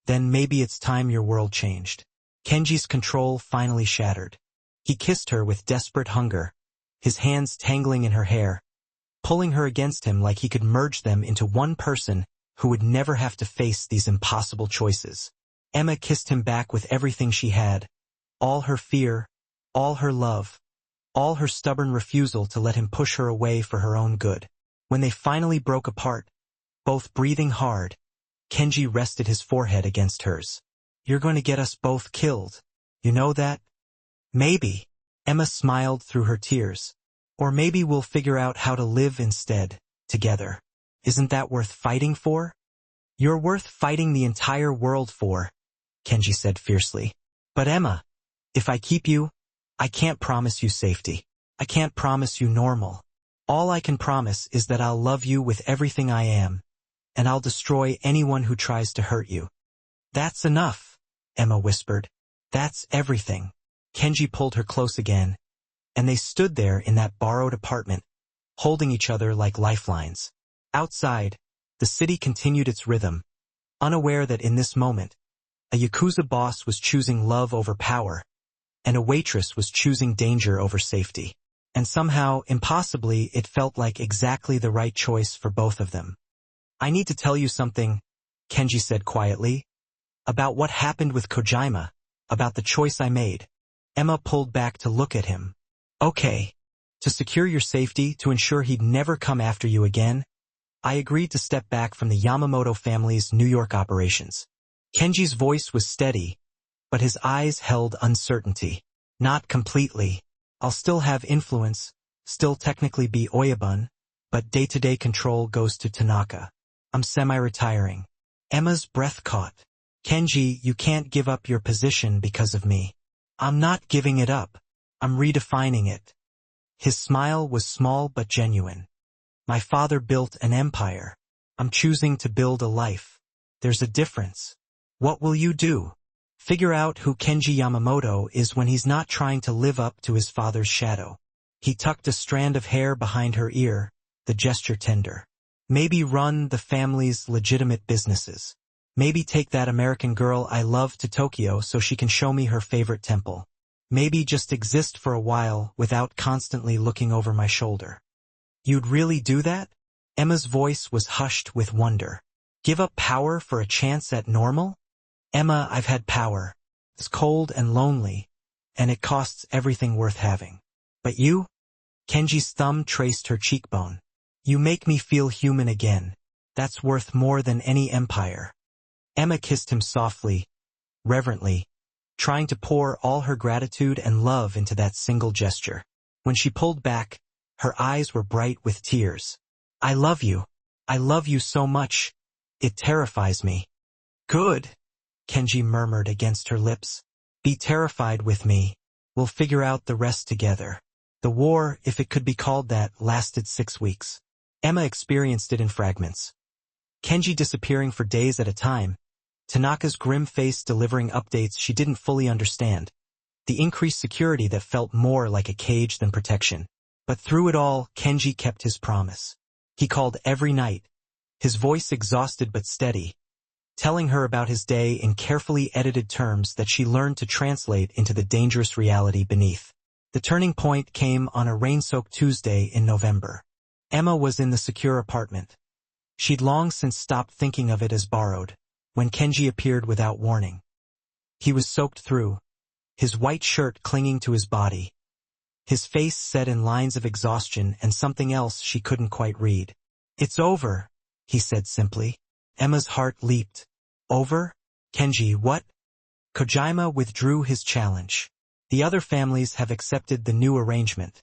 then maybe it's time your world changed." Kenji's control finally shattered. He kissed her with desperate hunger, his hands tangling in her hair, pulling her against him like he could merge them into one person who would never have to face these impossible choices. Emma kissed him back with everything she had, all her fear, all her love, all her stubborn refusal to let him push her away for her own good. When they finally broke apart, both breathing hard, Kenji rested his forehead against hers. You're going to get us both killed. You know that? Maybe. Emma smiled through her tears. Or maybe we'll figure out how to live instead, together. Isn't that worth fighting for? You're worth fighting the entire world for, Kenji said fiercely. But Emma, if I keep you, I can't promise you safety. I can't promise you normal. All I can promise is that I'll love you with everything I am, and I'll destroy anyone who tries to hurt you. That's enough, Emma whispered. That's everything. Kenji pulled her close again, and they stood there in that borrowed apartment, holding each other like lifelines. Outside, the city continued its rhythm, unaware that in this moment, a Yakuza boss was choosing love over power, and a waitress was choosing danger over safety. And somehow, impossibly, it felt like exactly the right choice for both of them. I need to tell you something, Kenji said quietly, about what happened with Kojima, about the choice I made. Emma pulled back to look at him. Okay. To secure your safety, to ensure he'd never come after you again, I agreed to step back from the Yamamoto family's New York operations. Kenji's voice was steady, but his eyes held uncertainty. Not completely. I'll still have influence, still technically be Oyabun, but day-to-day control goes to Tanaka. I'm semi-retiring. Emma's breath caught. Kenji, you can't give up your position because of me. I'm not giving it up. I'm redefining it. His smile was small but genuine. My father built an empire. I'm choosing to build a life. There's a difference. What will you do? Figure out who Kenji Yamamoto is when he's not trying to live up to his father's shadow. He tucked a strand of hair behind her ear, the gesture tender. Maybe run the family's legitimate businesses. Maybe take that American girl I love to Tokyo so she can show me her favorite temple. Maybe just exist for a while without constantly looking over my shoulder. You'd really do that? Emma's voice was hushed with wonder. Give up power for a chance at normal? Emma, I've had power. It's cold and lonely, and it costs everything worth having. But you? Kenji's thumb traced her cheekbone. You make me feel human again. That's worth more than any empire. Emma kissed him softly, reverently, trying to pour all her gratitude and love into that single gesture. When she pulled back, her eyes were bright with tears. I love you. I love you so much. It terrifies me. Good, Kenji murmured against her lips. Be terrified with me. We'll figure out the rest together. The war, if it could be called that, lasted 6 weeks. Emma experienced it in fragments. Kenji disappearing for days at a time, Tanaka's grim face delivering updates she didn't fully understand, the increased security that felt more like a cage than protection. But through it all, Kenji kept his promise. He called every night, his voice exhausted but steady, telling her about his day in carefully edited terms that she learned to translate into the dangerous reality beneath. The turning point came on a rain-soaked Tuesday in November. Emma was in the secure apartment. She'd long since stopped thinking of it as borrowed, when Kenji appeared without warning. He was soaked through, his white shirt clinging to his body, his face set in lines of exhaustion and something else she couldn't quite read. It's over, he said simply. Emma's heart leaped. Over? Kenji, what? Kojima withdrew his challenge. The other families have accepted the new arrangement.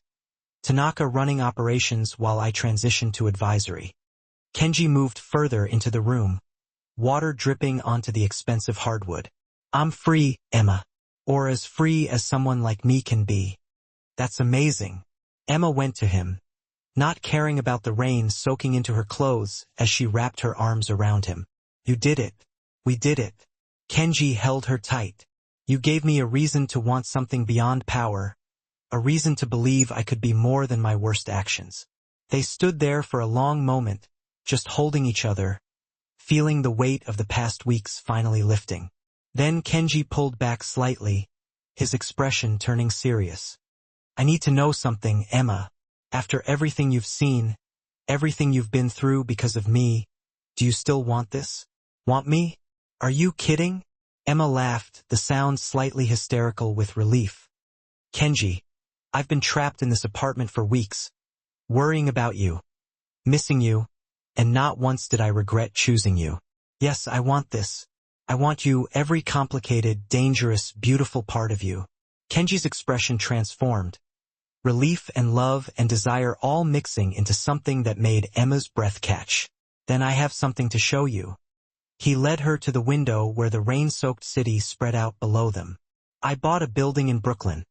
Tanaka running operations while I transitioned to advisory. Kenji moved further into the room, water dripping onto the expensive hardwood. I'm free, Emma. Or as free as someone like me can be. That's amazing. Emma went to him, not caring about the rain soaking into her clothes as she wrapped her arms around him. You did it. We did it. Kenji held her tight. You gave me a reason to want something beyond power, a reason to believe I could be more than my worst actions. They stood there for a long moment, just holding each other, feeling the weight of the past weeks finally lifting. Then Kenji pulled back slightly, his expression turning serious. I need to know something, Emma. After everything you've seen, everything you've been through because of me, do you still want this? Want me? Are you kidding? Emma laughed, the sound slightly hysterical with relief. Kenji, I've been trapped in this apartment for weeks, worrying about you, missing you, and not once did I regret choosing you. Yes, I want this. I want you, every complicated, dangerous, beautiful part of you. Kenji's expression transformed. Relief and love and desire all mixing into something that made Emma's breath catch. Then I have something to show you. He led her to the window where the rain-soaked city spread out below them. I bought a building in Brooklyn.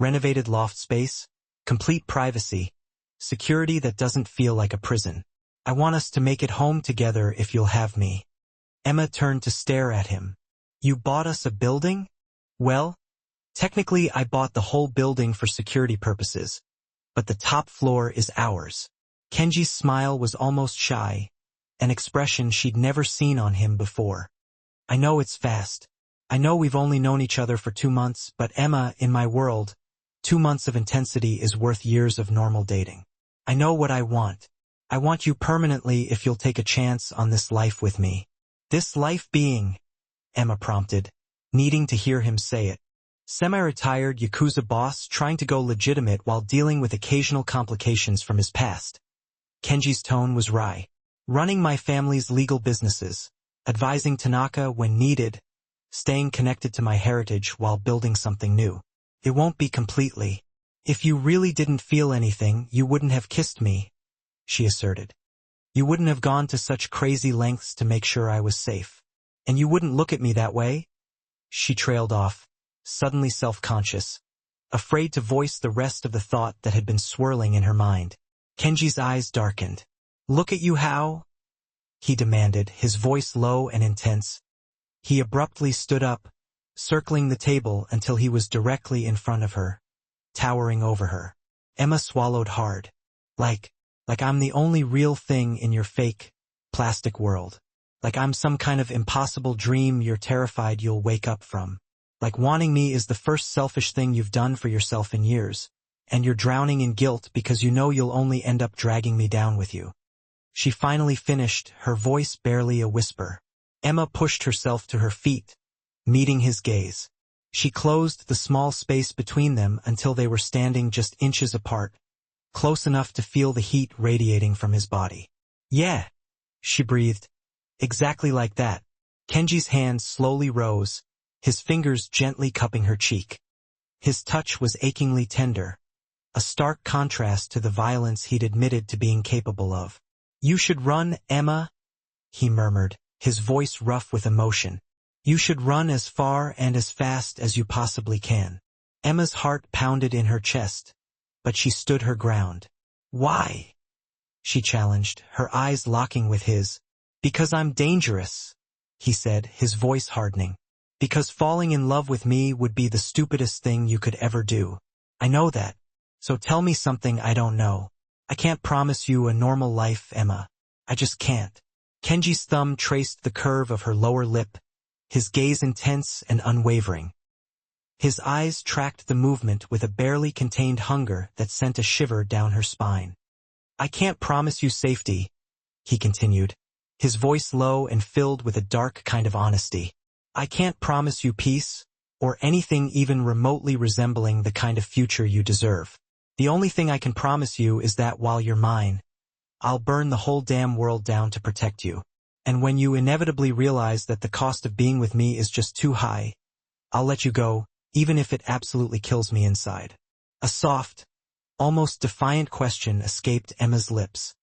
Renovated loft space, complete privacy, security that doesn't feel like a prison. I want us to make it home together if you'll have me. Emma turned to stare at him. You bought us a building? Well, technically I bought the whole building for security purposes, but the top floor is ours. Kenji's smile was almost shy, an expression she'd never seen on him before. I know it's fast. I know we've only known each other for 2 months, but Emma, in my world, 2 months of intensity is worth years of normal dating. I know what I want. I want you permanently if you'll take a chance on this life with me. This life being, Emma prompted, needing to hear him say it. Semi-retired Yakuza boss trying to go legitimate while dealing with occasional complications from his past. Kenji's tone was wry. Running my family's legal businesses, advising Tanaka when needed, staying connected to my heritage while building something new. It won't be completely. If you really didn't feel anything, you wouldn't have kissed me, she asserted. You wouldn't have gone to such crazy lengths to make sure I was safe. And you wouldn't look at me that way? She trailed off, suddenly self-conscious, afraid to voice the rest of the thought that had been swirling in her mind. Kenji's eyes darkened. Look at you how? He demanded, his voice low and intense. He abruptly stood up, circling the table until he was directly in front of her, towering over her. Emma swallowed hard. Like I'm the only real thing in your fake, plastic world. Like I'm some kind of impossible dream you're terrified you'll wake up from. Like wanting me is the first selfish thing you've done for yourself in years, and you're drowning in guilt because you know you'll only end up dragging me down with you. She finally finished, her voice barely a whisper. Emma pushed herself to her feet, meeting his gaze. She closed the small space between them until they were standing just inches apart, close enough to feel the heat radiating from his body. Yeah, she breathed. Exactly like that. Kenji's hand slowly rose, his fingers gently cupping her cheek. His touch was achingly tender, a stark contrast to the violence he'd admitted to being capable of. You should run, Emma, he murmured, his voice rough with emotion. You should run as far and as fast as you possibly can. Emma's heart pounded in her chest, but she stood her ground. Why? She challenged, her eyes locking with his. Because I'm dangerous, he said, his voice hardening. Because falling in love with me would be the stupidest thing you could ever do. I know that. So tell me something I don't know. I can't promise you a normal life, Emma. I just can't. Kenji's thumb traced the curve of her lower lip, his gaze intense and unwavering. His eyes tracked the movement with a barely contained hunger that sent a shiver down her spine. I can't promise you safety, he continued, his voice low and filled with a dark kind of honesty. I can't promise you peace, or anything even remotely resembling the kind of future you deserve. The only thing I can promise you is that while you're mine, I'll burn the whole damn world down to protect you. And when you inevitably realize that the cost of being with me is just too high, I'll let you go, even if it absolutely kills me inside. A soft, almost defiant question escaped Emma's lips.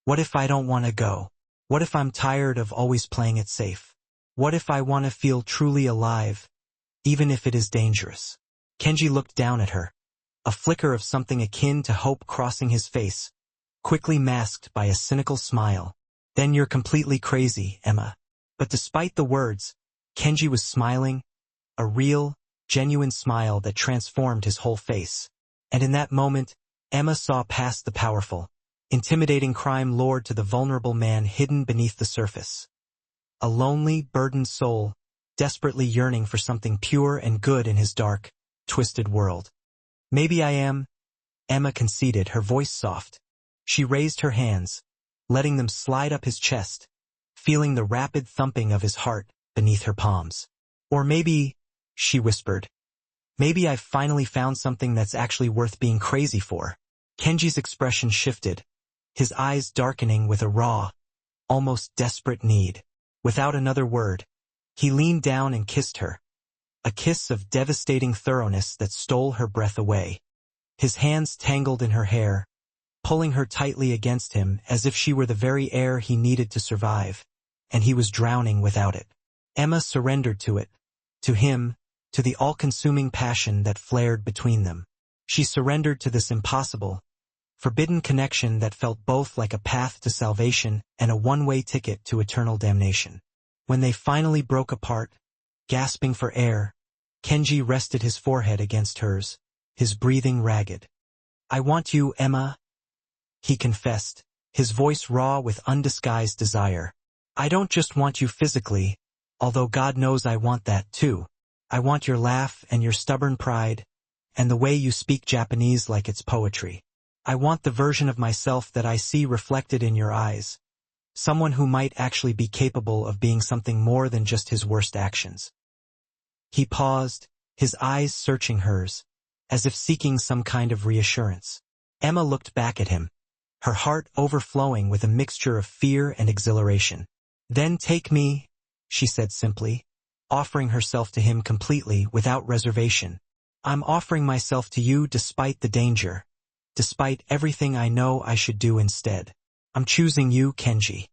What if I don't want to go? What if I'm tired of always playing it safe? What if I want to feel truly alive, even if it is dangerous? Kenji looked down at her, a flicker of something akin to hope crossing his face, quickly masked by a cynical smile. Then you're completely crazy, Emma. But despite the words, Kenji was smiling, a real, genuine smile that transformed his whole face. And in that moment, Emma saw past the powerful, intimidating crime lord to the vulnerable man hidden beneath the surface. A lonely, burdened soul, desperately yearning for something pure and good in his dark, twisted world. Maybe I am, Emma conceded, her voice soft. She raised her hands, letting them slide up his chest, feeling the rapid thumping of his heart beneath her palms. Or maybe, she whispered, maybe I've finally found something that's actually worth being crazy for. Kenji's expression shifted, his eyes darkening with a raw, almost desperate need. Without another word, he leaned down and kissed her, a kiss of devastating thoroughness that stole her breath away. His hands tangled in her hair, pulling her tightly against him as if she were the very air he needed to survive, and he was drowning without it. Emma surrendered to it, to him, to the all-consuming passion that flared between them. She surrendered to this impossible, forbidden connection that felt both like a path to salvation and a one-way ticket to eternal damnation. When they finally broke apart, gasping for air, Kenji rested his forehead against hers, his breathing ragged. "I want you, Emma," he confessed, his voice raw with undisguised desire. "I don't just want you physically, although God knows I want that too. I want your laugh and your stubborn pride, and the way you speak Japanese like it's poetry. I want the version of myself that I see reflected in your eyes, someone who might actually be capable of being something more than just his worst actions." He paused, his eyes searching hers, as if seeking some kind of reassurance. Emma looked back at him, her heart overflowing with a mixture of fear and exhilaration. "Then take me," she said simply, offering herself to him completely without reservation. "I'm offering myself to you despite the danger, despite everything I know I should do instead. I'm choosing you, Kenji."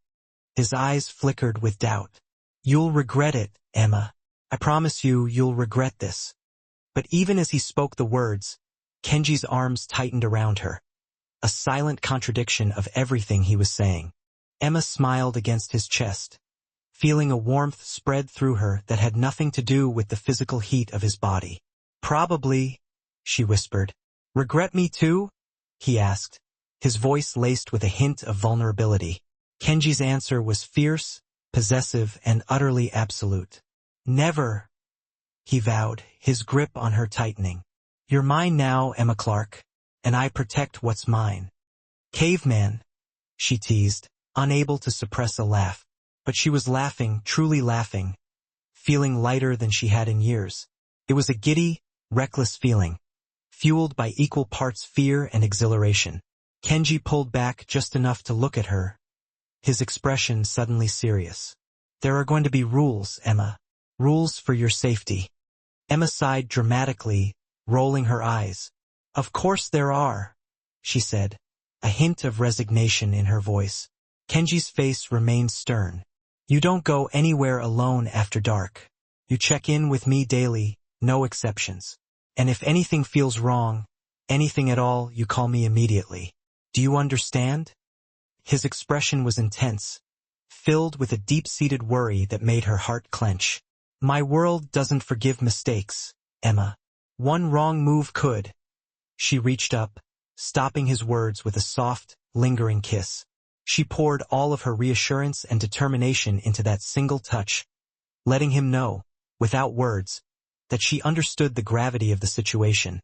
His eyes flickered with doubt. "You'll regret it, Emma. I promise you, you'll regret this." But even as he spoke the words, Kenji's arms tightened around her, a silent contradiction of everything he was saying. Emma smiled against his chest, feeling a warmth spread through her that had nothing to do with the physical heat of his body. "Probably," she whispered. "Regret me too?" he asked, his voice laced with a hint of vulnerability. Kenji's answer was fierce, possessive, and utterly absolute. "Never," he vowed, his grip on her tightening. "You're mine now, Emma Clark, and I protect what's mine." "Caveman," she teased, unable to suppress a laugh. But she was laughing, truly laughing, feeling lighter than she had in years. It was a giddy, reckless feeling, fueled by equal parts fear and exhilaration. Kenji pulled back just enough to look at her, his expression suddenly serious. "There are going to be rules, Emma. Rules for your safety." Emma sighed dramatically, rolling her eyes. "Of course there are," she said, a hint of resignation in her voice. Kenji's face remained stern. "You don't go anywhere alone after dark. You check in with me daily, no exceptions. And if anything feels wrong, anything at all, you call me immediately. Do you understand?" His expression was intense, filled with a deep-seated worry that made her heart clench. "My world doesn't forgive mistakes, Emma. One wrong move could." She reached up, stopping his words with a soft, lingering kiss. She poured all of her reassurance and determination into that single touch, letting him know, without words, that she understood the gravity of the situation,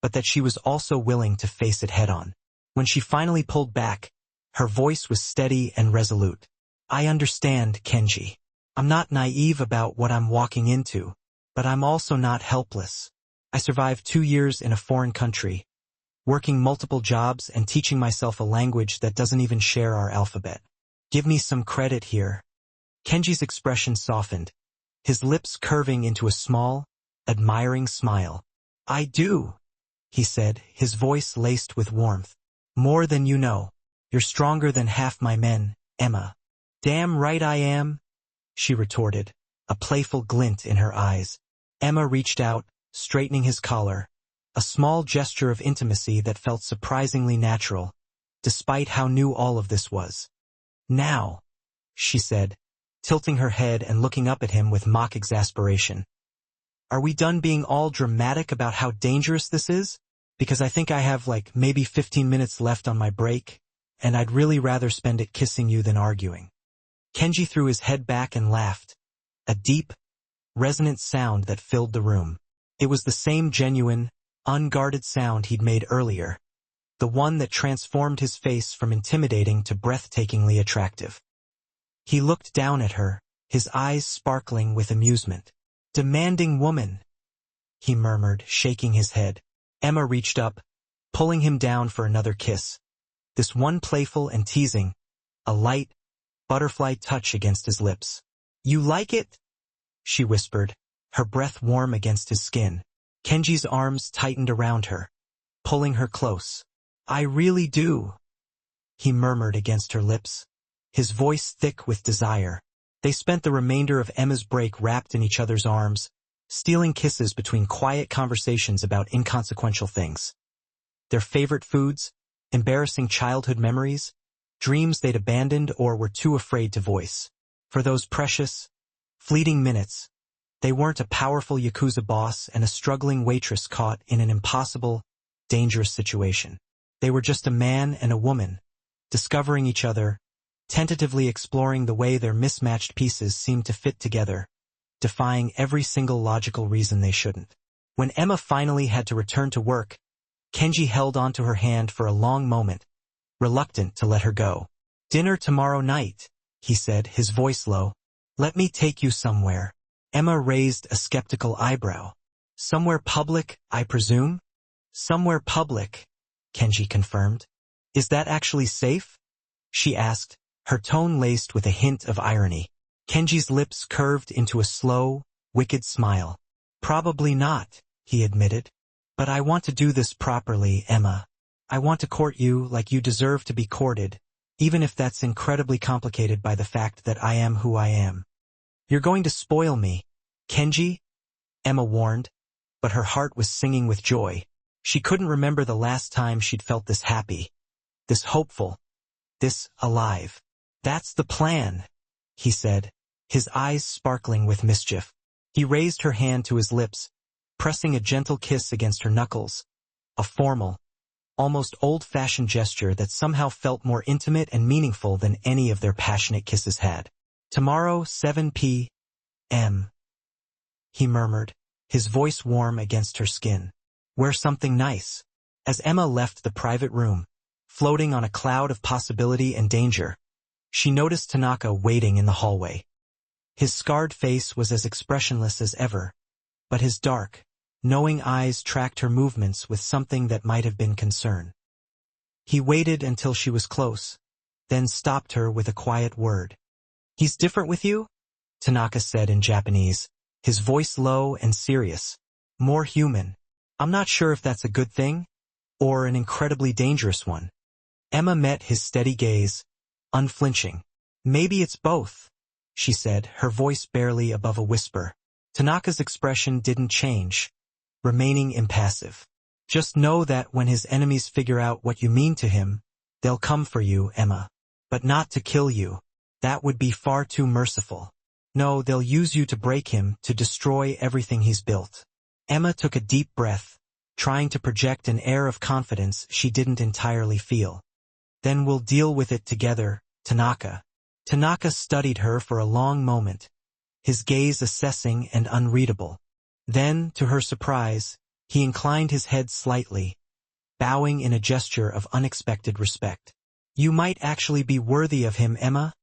but that she was also willing to face it head-on. When she finally pulled back, her voice was steady and resolute. "I understand, Kenji. I'm not naive about what I'm walking into, but I'm also not helpless. I survived 2 years in a foreign country, working multiple jobs and teaching myself a language that doesn't even share our alphabet. Give me some credit here." Kenji's expression softened, his lips curving into a small, admiring smile. "I do," he said, his voice laced with warmth. "More than you know. You're stronger than half my men, Emma." "Damn right I am," she retorted, a playful glint in her eyes. Emma reached out, straightening his collar, a small gesture of intimacy that felt surprisingly natural, despite how new all of this was. "Now," she said, tilting her head and looking up at him with mock exasperation. "Are we done being all dramatic about how dangerous this is? Because I think I have maybe 15 minutes left on my break, and I'd really rather spend it kissing you than arguing." Kenji threw his head back and laughed, a deep, resonant sound that filled the room. It was the same genuine, unguarded sound he'd made earlier, the one that transformed his face from intimidating to breathtakingly attractive. He looked down at her, his eyes sparkling with amusement. "Demanding woman," he murmured, shaking his head. Emma reached up, pulling him down for another kiss. This one playful and teasing, a light, butterfly touch against his lips. You like it? She whispered, her breath warm against his skin. Kenji's arms tightened around her, pulling her close. I really do, he murmured against her lips, his voice thick with desire. They spent the remainder of Emma's break wrapped in each other's arms, stealing kisses between quiet conversations about inconsequential things. Their favorite foods, embarrassing childhood memories, dreams they'd abandoned or were too afraid to voice. For those precious, fleeting minutes, they weren't a powerful Yakuza boss and a struggling waitress caught in an impossible, dangerous situation. They were just a man and a woman, discovering each other, tentatively exploring the way their mismatched pieces seemed to fit together, defying every single logical reason they shouldn't. When Emma finally had to return to work, Kenji held onto her hand for a long moment, reluctant to let her go. Dinner tomorrow night, he said, his voice low. Let me take you somewhere. Emma raised a skeptical eyebrow. Somewhere public, I presume? Somewhere public, Kenji confirmed. Is that actually safe? She asked, her tone laced with a hint of irony. Kenji's lips curved into a slow, wicked smile. Probably not, he admitted. But I want to do this properly, Emma. I want to court you like you deserve to be courted, even if that's incredibly complicated by the fact that I am who I am. You're going to spoil me, Kenji? Emma warned, but her heart was singing with joy. She couldn't remember the last time she'd felt this happy, this hopeful, this alive. That's the plan, he said, his eyes sparkling with mischief. He raised her hand to his lips, pressing a gentle kiss against her knuckles, a formal, almost old-fashioned gesture that somehow felt more intimate and meaningful than any of their passionate kisses had. Tomorrow, 7 p.m., he murmured, his voice warm against her skin. Wear something nice. As Emma left the private room, floating on a cloud of possibility and danger, she noticed Tanaka waiting in the hallway. His scarred face was as expressionless as ever, but his dark, knowing eyes tracked her movements with something that might have been concern. He waited until she was close, then stopped her with a quiet word. He's different with you? Tanaka said in Japanese, his voice low and serious, more human. I'm not sure if that's a good thing, or an incredibly dangerous one. Emma met his steady gaze, unflinching. Maybe it's both, she said, her voice barely above a whisper. Tanaka's expression didn't change, remaining impassive. Just know that when his enemies figure out what you mean to him, they'll come for you, Emma. But not to kill you. That would be far too merciful. No, they'll use you to break him, to destroy everything he's built. Emma took a deep breath, trying to project an air of confidence she didn't entirely feel. Then we'll deal with it together, Tanaka. Tanaka studied her for a long moment, his gaze assessing and unreadable. Then, to her surprise, he inclined his head slightly, bowing in a gesture of unexpected respect. You might actually be worthy of him, Emma,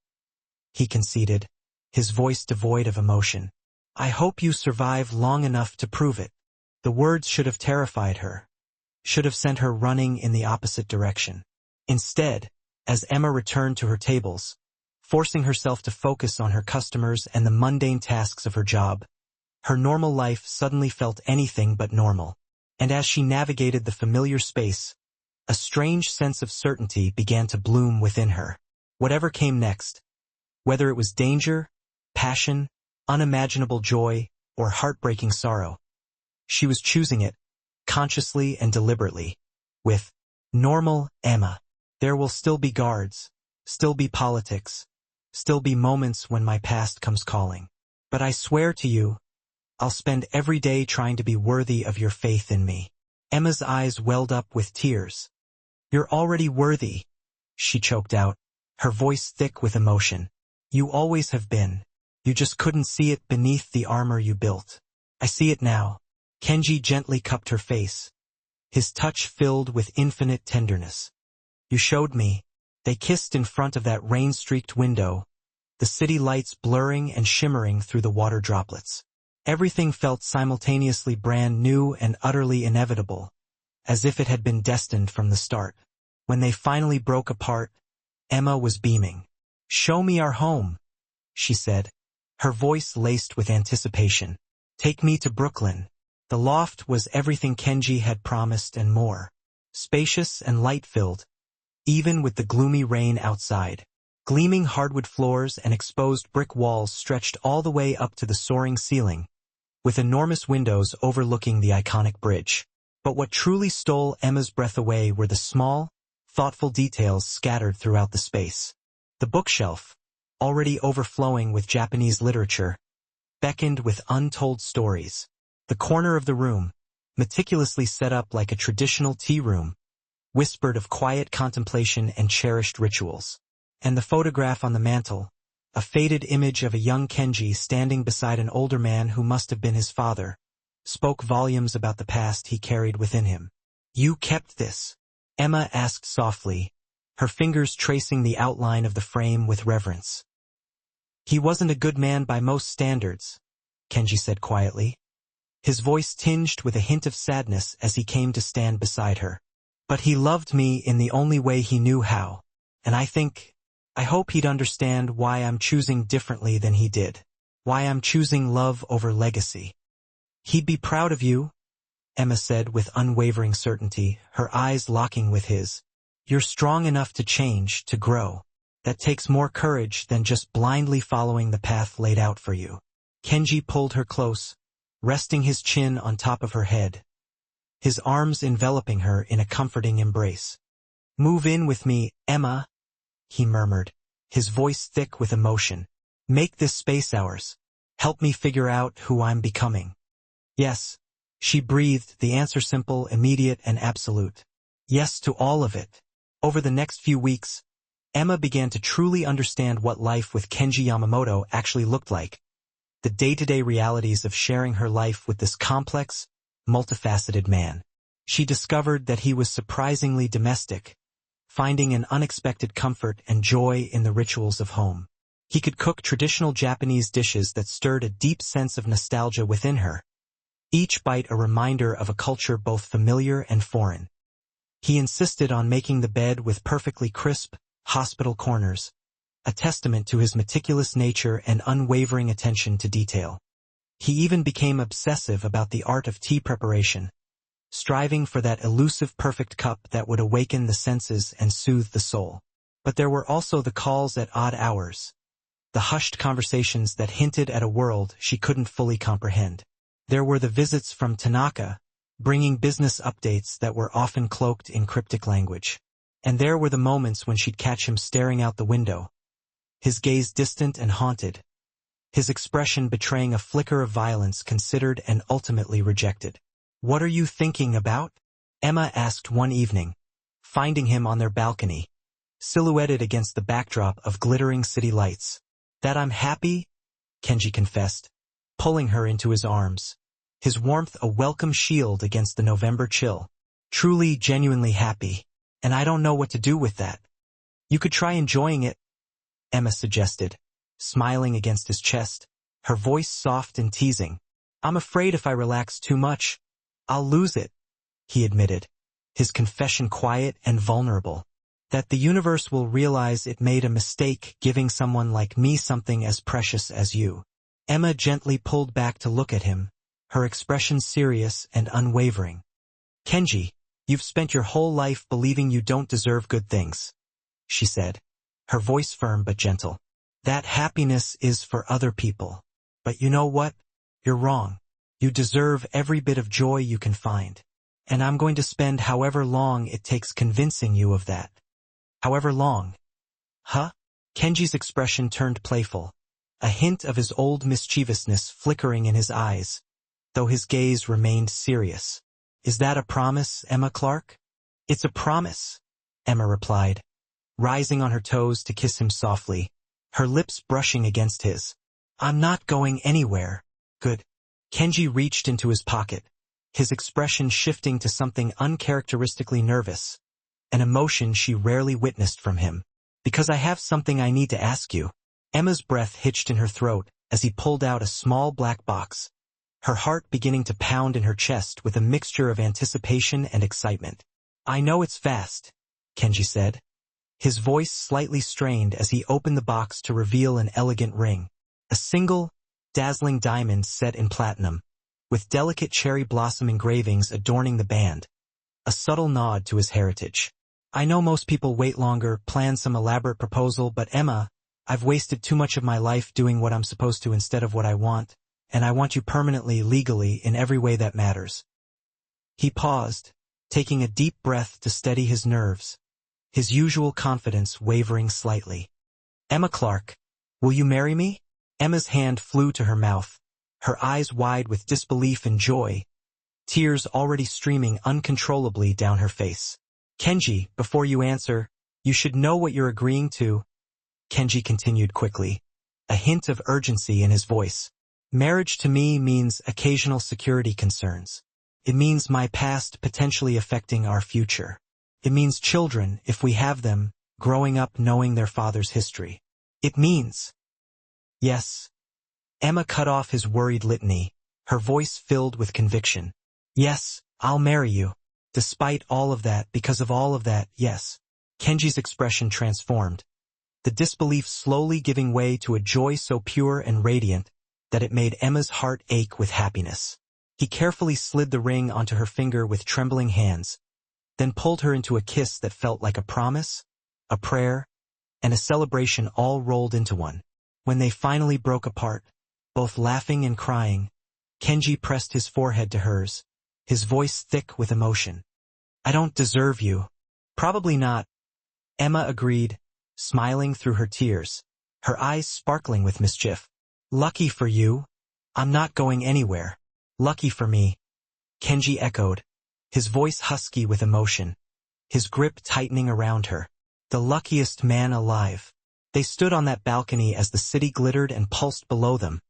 he conceded, his voice devoid of emotion. I hope you survive long enough to prove it. The words should have terrified her, should have sent her running in the opposite direction. Instead, as Emma returned to her tables, forcing herself to focus on her customers and the mundane tasks of her job, her normal life suddenly felt anything but normal. And as she navigated the familiar space, a strange sense of certainty began to bloom within her. Whatever came next, whether it was danger, passion, unimaginable joy, or heartbreaking sorrow, she was choosing it, consciously and deliberately, with normal Emma. There will still be guards, still be politics, still be moments when my past comes calling. But I swear to you, I'll spend every day trying to be worthy of your faith in me. Emma's eyes welled up with tears. You're already worthy, she choked out, her voice thick with emotion. You always have been. You just couldn't see it beneath the armor you built. I see it now. Kenji gently cupped her face, his touch filled with infinite tenderness. You showed me. They kissed in front of that rain-streaked window, the city lights blurring and shimmering through the water droplets. Everything felt simultaneously brand new and utterly inevitable, as if it had been destined from the start. When they finally broke apart, Emma was beaming. Show me our home, she said, her voice laced with anticipation. Take me to Brooklyn. The loft was everything Kenji had promised and more. Spacious and light-filled, even with the gloomy rain outside. Gleaming hardwood floors and exposed brick walls stretched all the way up to the soaring ceiling, with enormous windows overlooking the iconic bridge. But what truly stole Emma's breath away were the small, thoughtful details scattered throughout the space. The bookshelf, already overflowing with Japanese literature, beckoned with untold stories. The corner of the room, meticulously set up like a traditional tea room, whispered of quiet contemplation and cherished rituals. And the photograph on the mantel, a faded image of a young Kenji standing beside an older man who must have been his father, spoke volumes about the past he carried within him. You kept this? Emma asked softly, her fingers tracing the outline of the frame with reverence. He wasn't a good man by most standards, Kenji said quietly, his voice tinged with a hint of sadness as he came to stand beside her. But he loved me in the only way he knew how, and I hope he'd understand why I'm choosing differently than he did, why I'm choosing love over legacy. He'd be proud of you, Emma said with unwavering certainty, her eyes locking with his. You're strong enough to change, to grow. That takes more courage than just blindly following the path laid out for you. Kenji pulled her close, resting his chin on top of her head, his arms enveloping her in a comforting embrace. Move in with me, Emma, he murmured, his voice thick with emotion. Make this space ours. Help me figure out who I'm becoming. Yes, she breathed, the answer simple, immediate, and absolute. Yes to all of it. Over the next few weeks, Emma began to truly understand what life with Kenji Yamamoto actually looked like. The day-to-day realities of sharing her life with this complex, multifaceted man. She discovered that he was surprisingly domestic, finding an unexpected comfort and joy in the rituals of home. He could cook traditional Japanese dishes that stirred a deep sense of nostalgia within her, each bite a reminder of a culture both familiar and foreign. He insisted on making the bed with perfectly crisp, hospital corners, a testament to his meticulous nature and unwavering attention to detail. He even became obsessive about the art of tea preparation, striving for that elusive perfect cup that would awaken the senses and soothe the soul. But there were also the calls at odd hours, the hushed conversations that hinted at a world she couldn't fully comprehend. There were the visits from Tanaka, bringing business updates that were often cloaked in cryptic language. And there were the moments when she'd catch him staring out the window, his gaze distant and haunted, his expression betraying a flicker of violence considered and ultimately rejected. What are you thinking about? Emma asked one evening, finding him on their balcony, silhouetted against the backdrop of glittering city lights. That I'm happy, Kenji confessed, pulling her into his arms, his warmth a welcome shield against the November chill. Truly, genuinely happy, and I don't know what to do with that. You could try enjoying it, Emma suggested, smiling against his chest, her voice soft and teasing. I'm afraid if I relax too much, I'll lose it, he admitted, his confession quiet and vulnerable. That the universe will realize it made a mistake giving someone like me something as precious as you. Emma gently pulled back to look at him, her expression serious and unwavering. Kenji, you've spent your whole life believing you don't deserve good things, she said, her voice firm but gentle. That happiness is for other people. But you know what? You're wrong. You deserve every bit of joy you can find. And I'm going to spend however long it takes convincing you of that. However long. Huh? Kenji's expression turned playful, a hint of his old mischievousness flickering in his eyes, though his gaze remained serious. Is that a promise, Emma Clark? It's a promise, Emma replied, rising on her toes to kiss him softly, her lips brushing against his. I'm not going anywhere. Good. Kenji reached into his pocket, his expression shifting to something uncharacteristically nervous, an emotion she rarely witnessed from him. Because I have something I need to ask you. Emma's breath hitched in her throat as he pulled out a small black box, her heart beginning to pound in her chest with a mixture of anticipation and excitement. I know it's fast, Kenji said, his voice slightly strained as he opened the box to reveal an elegant ring. A single, dazzling diamond set in platinum, with delicate cherry blossom engravings adorning the band, a subtle nod to his heritage. I know most people wait longer, plan some elaborate proposal, but Emma, I've wasted too much of my life doing what I'm supposed to instead of what I want, and I want you permanently, legally, in every way that matters. He paused, taking a deep breath to steady his nerves, his usual confidence wavering slightly. Emma Clark, will you marry me? Emma's hand flew to her mouth, her eyes wide with disbelief and joy, tears already streaming uncontrollably down her face. Kenji, before you answer, you should know what you're agreeing to, Kenji continued quickly, a hint of urgency in his voice. Marriage to me means occasional security concerns. It means my past potentially affecting our future. It means children, if we have them, growing up knowing their father's history. It means... Yes. Emma cut off his worried litany, her voice filled with conviction. Yes, I'll marry you. Despite all of that, because of all of that, yes. Kenji's expression transformed, the disbelief slowly giving way to a joy so pure and radiant that it made Emma's heart ache with happiness. He carefully slid the ring onto her finger with trembling hands, then pulled her into a kiss that felt like a promise, a prayer, and a celebration all rolled into one. When they finally broke apart, both laughing and crying, Kenji pressed his forehead to hers, his voice thick with emotion. I don't deserve you. Probably not. Emma agreed, smiling through her tears, her eyes sparkling with mischief. Lucky for you. I'm not going anywhere. Lucky for me. Kenji echoed, his voice husky with emotion, his grip tightening around her. The luckiest man alive. They stood on that balcony as the city glittered and pulsed below them.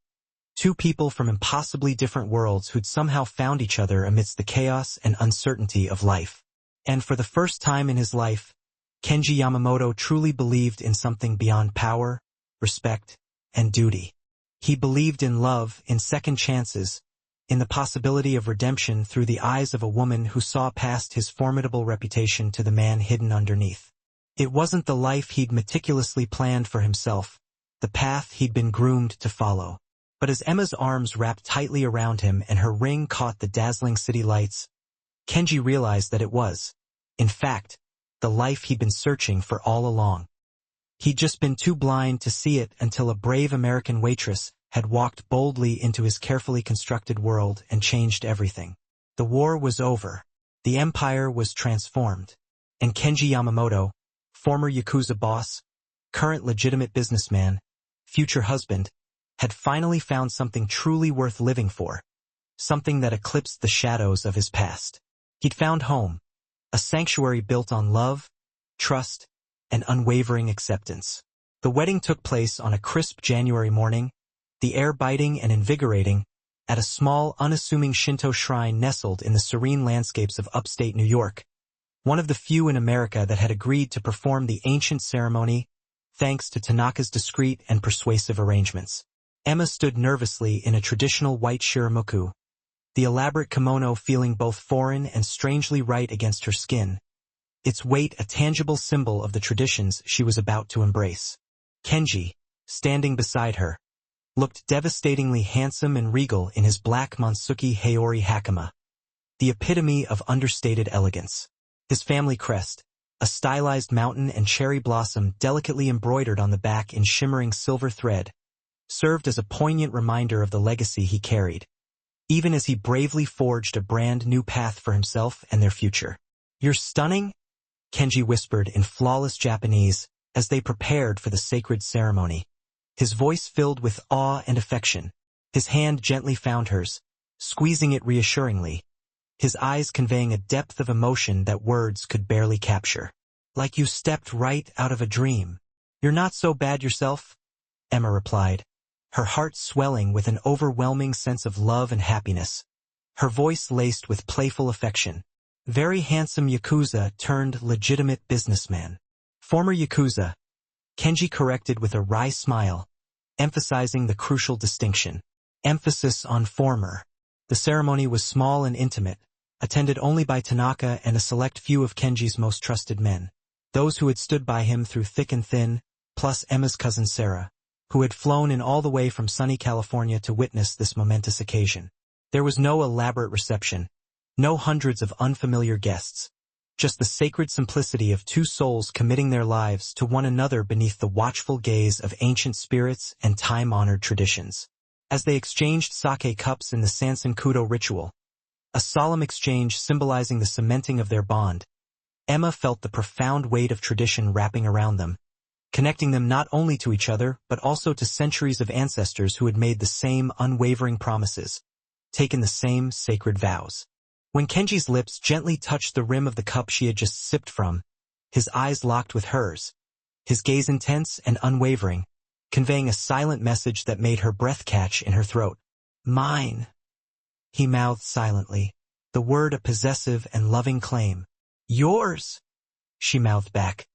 Two people from impossibly different worlds who'd somehow found each other amidst the chaos and uncertainty of life. And for the first time in his life, Kenji Yamamoto truly believed in something beyond power, respect, and duty. He believed in love, in second chances, in the possibility of redemption through the eyes of a woman who saw past his formidable reputation to the man hidden underneath. It wasn't the life he'd meticulously planned for himself, the path he'd been groomed to follow. But as Emma's arms wrapped tightly around him and her ring caught the dazzling city lights, Kenji realized that it was, in fact, the life he'd been searching for all along. He'd just been too blind to see it until a brave American waitress had walked boldly into his carefully constructed world and changed everything. The war was over. The empire was transformed. And Kenji Yamamoto, former Yakuza boss, current legitimate businessman, future husband, had finally found something truly worth living for, something that eclipsed the shadows of his past. He'd found home, a sanctuary built on love, trust, and unwavering acceptance. The wedding took place on a crisp January morning, the air biting and invigorating, at a small, unassuming Shinto shrine nestled in the serene landscapes of upstate New York, one of the few in America that had agreed to perform the ancient ceremony, thanks to Tanaka's discreet and persuasive arrangements. Emma stood nervously in a traditional white shiramoku, the elaborate kimono feeling both foreign and strangely right against her skin, its weight a tangible symbol of the traditions she was about to embrace. Kenji, standing beside her, looked devastatingly handsome and regal in his black Monsuki Haori hakama, the epitome of understated elegance. His family crest, a stylized mountain and cherry blossom delicately embroidered on the back in shimmering silver thread, served as a poignant reminder of the legacy he carried, even as he bravely forged a brand new path for himself and their future. You're stunning, Kenji whispered in flawless Japanese as they prepared for the sacred ceremony. His voice filled with awe and affection. His hand gently found hers, squeezing it reassuringly, his eyes conveying a depth of emotion that words could barely capture. Like you stepped right out of a dream. You're not so bad yourself, Emma replied, her heart swelling with an overwhelming sense of love and happiness, her voice laced with playful affection. Very handsome Yakuza turned legitimate businessman. Former Yakuza, Kenji corrected with a wry smile, emphasizing the crucial distinction. Emphasis on former. The ceremony was small and intimate, attended only by Tanaka and a select few of Kenji's most trusted men, those who had stood by him through thick and thin, plus Emma's cousin Sarah, who had flown in all the way from sunny California to witness this momentous occasion. There was no elaborate reception, no hundreds of unfamiliar guests, just the sacred simplicity of two souls committing their lives to one another beneath the watchful gaze of ancient spirits and time-honored traditions. As they exchanged sake cups in the Sansankudo ritual, a solemn exchange symbolizing the cementing of their bond, Emma felt the profound weight of tradition wrapping around them, connecting them not only to each other but also to centuries of ancestors who had made the same unwavering promises, taken the same sacred vows. When Kenji's lips gently touched the rim of the cup she had just sipped from, his eyes locked with hers, his gaze intense and unwavering, conveying a silent message that made her breath catch in her throat. "Mine," he mouthed silently, the word a possessive and loving claim. "Yours," she mouthed back,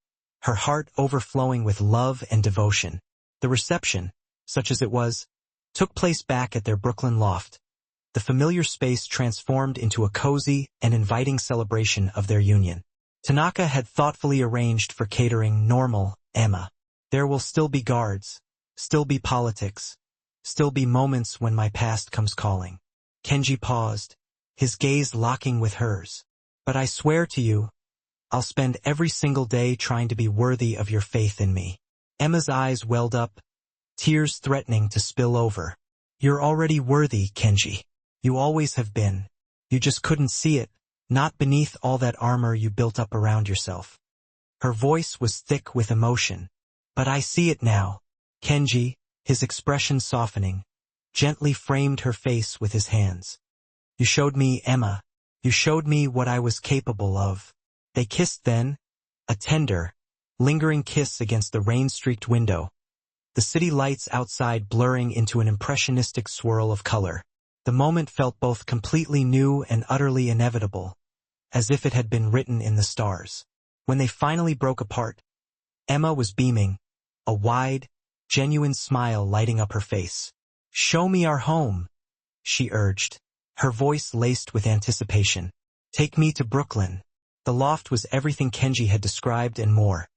her heart overflowing with love and devotion. The reception, such as it was, took place back at their Brooklyn loft, the familiar space transformed into a cozy and inviting celebration of their union. Tanaka had thoughtfully arranged for catering normal Emma. There will still be guards, still be politics, still be moments when my past comes calling. Kenji paused, his gaze locking with hers. But I swear to you, I'll spend every single day trying to be worthy of your faith in me. Emma's eyes welled up, tears threatening to spill over. You're already worthy, Kenji. You always have been. You just couldn't see it, not beneath all that armor you built up around yourself. Her voice was thick with emotion. But I see it now. Kenji, his expression softening, gently framed her face with his hands. You showed me, Emma. You showed me what I was capable of. They kissed then, a tender, lingering kiss against the rain-streaked window, the city lights outside blurring into an impressionistic swirl of color. The moment felt both completely new and utterly inevitable, as if it had been written in the stars. When they finally broke apart, Emma was beaming, a wide, genuine smile lighting up her face. "Show me our home," she urged, her voice laced with anticipation. "Take me to Brooklyn." The loft was everything Kenji had described and more.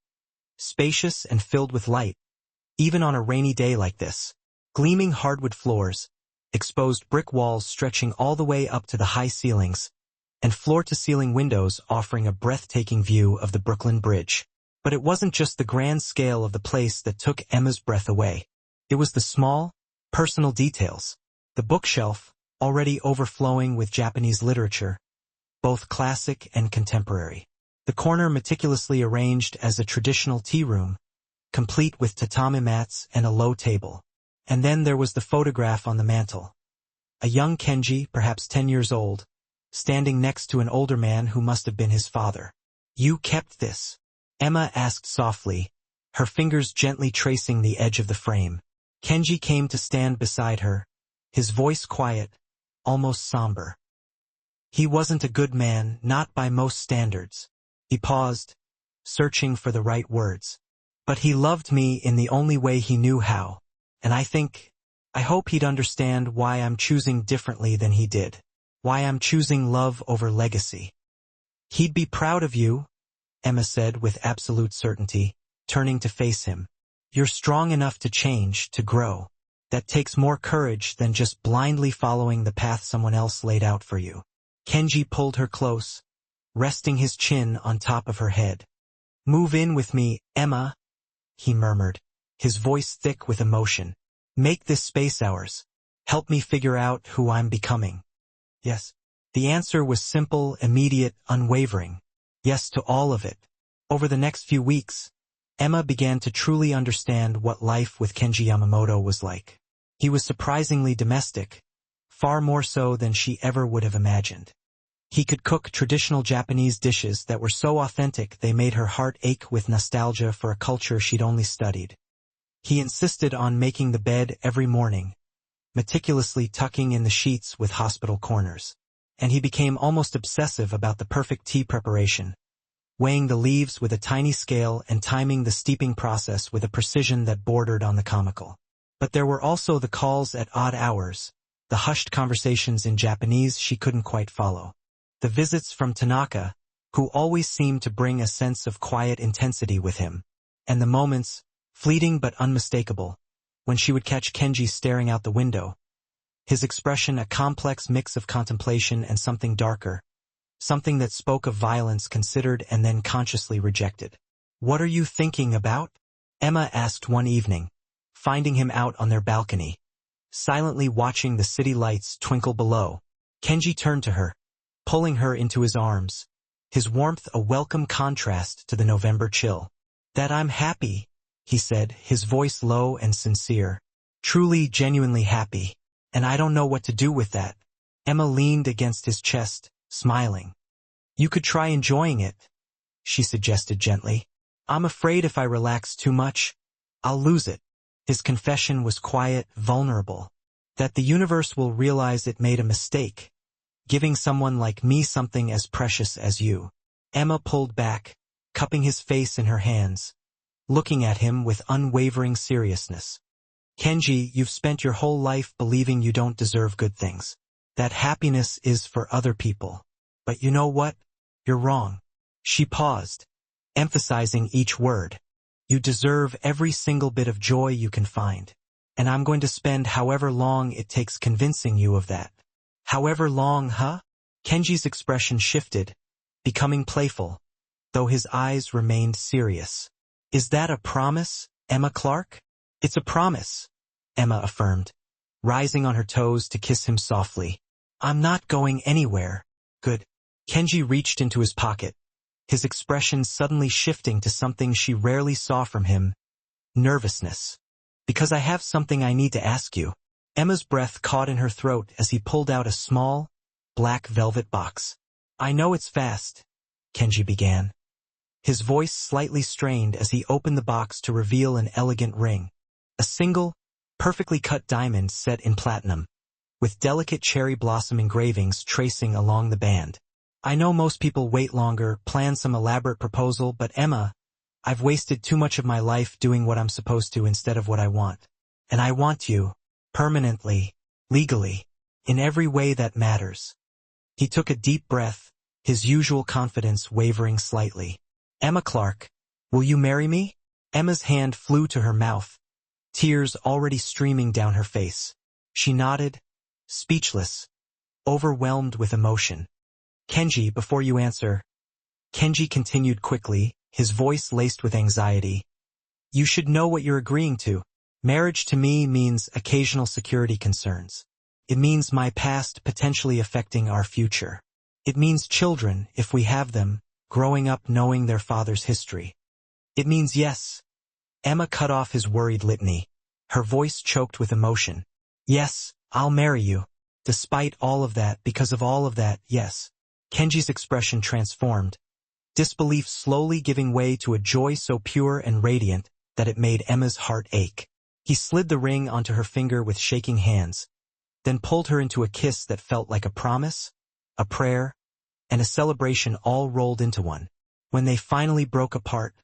Spacious and filled with light, even on a rainy day like this. Gleaming hardwood floors, exposed brick walls stretching all the way up to the high ceilings, and floor-to-ceiling windows offering a breathtaking view of the Brooklyn Bridge. But it wasn't just the grand scale of the place that took Emma's breath away. It was the small, personal details. The bookshelf, already overflowing with Japanese literature, both classic and contemporary. The corner meticulously arranged as a traditional tea room, complete with tatami mats and a low table. And then there was the photograph on the mantel. A young Kenji, perhaps 10 years old, standing next to an older man who must have been his father. "You kept this?" Emma asked softly, her fingers gently tracing the edge of the frame. Kenji came to stand beside her, his voice quiet, almost somber. "He wasn't a good man, not by most standards." He paused, searching for the right words. "But he loved me in the only way he knew how. And I hope he'd understand why I'm choosing differently than he did. Why I'm choosing love over legacy." "He'd be proud of you," Emma said with absolute certainty, turning to face him. "You're strong enough to change, to grow. That takes more courage than just blindly following the path someone else laid out for you." Kenji pulled her close, resting his chin on top of her head. "Move in with me, Emma," he murmured, his voice thick with emotion. "Make this space ours. Help me figure out who I'm becoming." Yes. The answer was simple, immediate, unwavering. Yes to all of it. Over the next few weeks, Emma began to truly understand what life with Kenji Yamamoto was like. He was surprisingly domestic, far more so than she ever would have imagined. He could cook traditional Japanese dishes that were so authentic they made her heart ache with nostalgia for a culture she'd only studied. He insisted on making the bed every morning, meticulously tucking in the sheets with hospital corners. And he became almost obsessive about the perfect tea preparation, weighing the leaves with a tiny scale and timing the steeping process with a precision that bordered on the comical. But there were also the calls at odd hours, the hushed conversations in Japanese she couldn't quite follow, the visits from Tanaka, who always seemed to bring a sense of quiet intensity with him, and the moments, fleeting but unmistakable, when she would catch Kenji staring out the window, his expression a complex mix of contemplation and something darker, something that spoke of violence considered and then consciously rejected. "What are you thinking about?" Emma asked one evening, finding him out on their balcony, silently watching the city lights twinkle below. Kenji turned to her, pulling her into his arms, his warmth a welcome contrast to the November chill. "That I'm happy," he said, his voice low and sincere. "Truly, genuinely happy. And I don't know what to do with that." Emma leaned against his chest, smiling. "You could try enjoying it," she suggested gently. "I'm afraid if I relax too much, I'll lose it." His confession was quiet, vulnerable. That the universe will realize it made a mistake, giving someone like me something as precious as you. Emma pulled back, cupping his face in her hands, looking at him with unwavering seriousness. "Kenji, you've spent your whole life believing you don't deserve good things. That happiness is for other people. But you know what? You're wrong." She paused, emphasizing each word. "You deserve every single bit of joy you can find. And I'm going to spend however long it takes convincing you of that." "However long, huh?" Kenji's expression shifted, becoming playful, though his eyes remained serious. "Is that a promise, Emma Clark?" "It's a promise," Emma affirmed, rising on her toes to kiss him softly. "I'm not going anywhere." "Good." Kenji reached into his pocket, his expression suddenly shifting to something she rarely saw from him, nervousness. "Because I have something I need to ask you." Emma's breath caught in her throat as he pulled out a small, black velvet box. "I know it's fast," Kenji began, his voice slightly strained as he opened the box to reveal an elegant ring. A single, perfectly cut diamond set in platinum, with delicate cherry blossom engravings tracing along the band. "I know most people wait longer, plan some elaborate proposal, but Emma, I've wasted too much of my life doing what I'm supposed to instead of what I want. And I want you, permanently, legally, in every way that matters." He took a deep breath, his usual confidence wavering slightly. "Emma Clark, will you marry me?" Emma's hand flew to her mouth, tears already streaming down her face. She nodded, speechless, overwhelmed with emotion. "Kenji, before you answer," Kenji continued quickly, his voice laced with anxiety, "you should know what you're agreeing to. Marriage to me means occasional security concerns. It means my past potentially affecting our future. It means children, if we have them, growing up knowing their father's history. It means yes." Emma cut off his worried litany, her voice choked with emotion. "Yes, I'll marry you. Despite all of that, because of all of that, yes." Kenji's expression transformed, disbelief slowly giving way to a joy so pure and radiant that it made Emma's heart ache. He slid the ring onto her finger with shaking hands, then pulled her into a kiss that felt like a promise, a prayer, and a celebration all rolled into one. When they finally broke apart,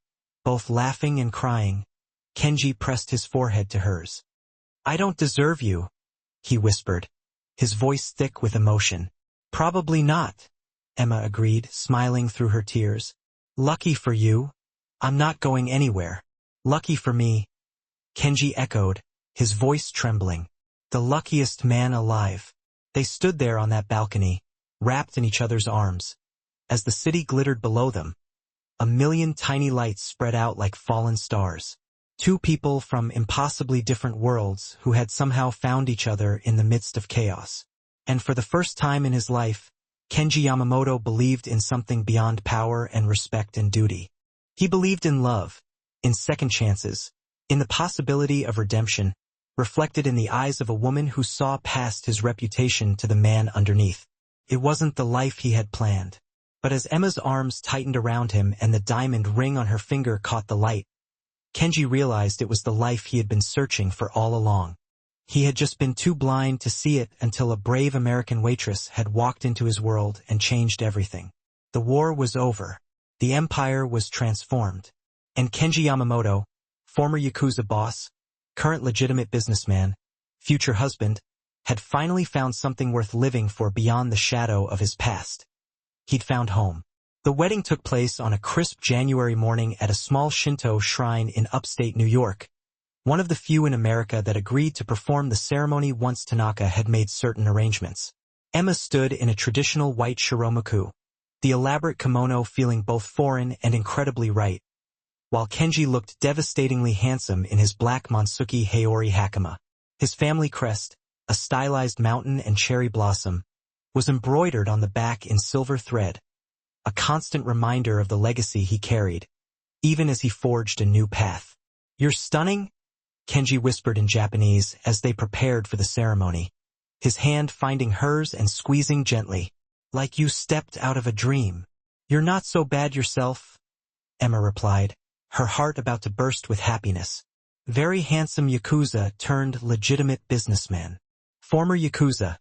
both laughing and crying, Kenji pressed his forehead to hers. "I don't deserve you," he whispered, his voice thick with emotion. "Probably not," Emma agreed, smiling through her tears. "Lucky for you. I'm not going anywhere." "Lucky for me," Kenji echoed, his voice trembling. "The luckiest man alive." They stood there on that balcony, wrapped in each other's arms. As the city glittered below them, a million tiny lights spread out like fallen stars. Two people from impossibly different worlds who had somehow found each other in the midst of chaos. And for the first time in his life, Kenji Yamamoto believed in something beyond power and respect and duty. He believed in love, in second chances, in the possibility of redemption, reflected in the eyes of a woman who saw past his reputation to the man underneath. It wasn't the life he had planned. But as Emma's arms tightened around him and the diamond ring on her finger caught the light, Kenji realized it was the life he had been searching for all along. He had just been too blind to see it until a brave American waitress had walked into his world and changed everything. The war was over. The empire was transformed. And Kenji Yamamoto, former Yakuza boss, current legitimate businessman, future husband, had finally found something worth living for beyond the shadow of his past. He'd found home. The wedding took place on a crisp January morning at a small Shinto shrine in upstate New York, one of the few in America that agreed to perform the ceremony once Tanaka had made certain arrangements. Emma stood in a traditional white shiromaku, the elaborate kimono feeling both foreign and incredibly right, while Kenji looked devastatingly handsome in his black Monsuki Haori hakama. His family crest, a stylized mountain and cherry blossom, was embroidered on the back in silver thread, a constant reminder of the legacy he carried, even as he forged a new path. "You're stunning," Kenji whispered in Japanese as they prepared for the ceremony, his hand finding hers and squeezing gently. "Like you stepped out of a dream." "You're not so bad yourself," Emma replied, her heart about to burst with happiness. "Very handsome Yakuza turned legitimate businessman." "Former Yakuza,"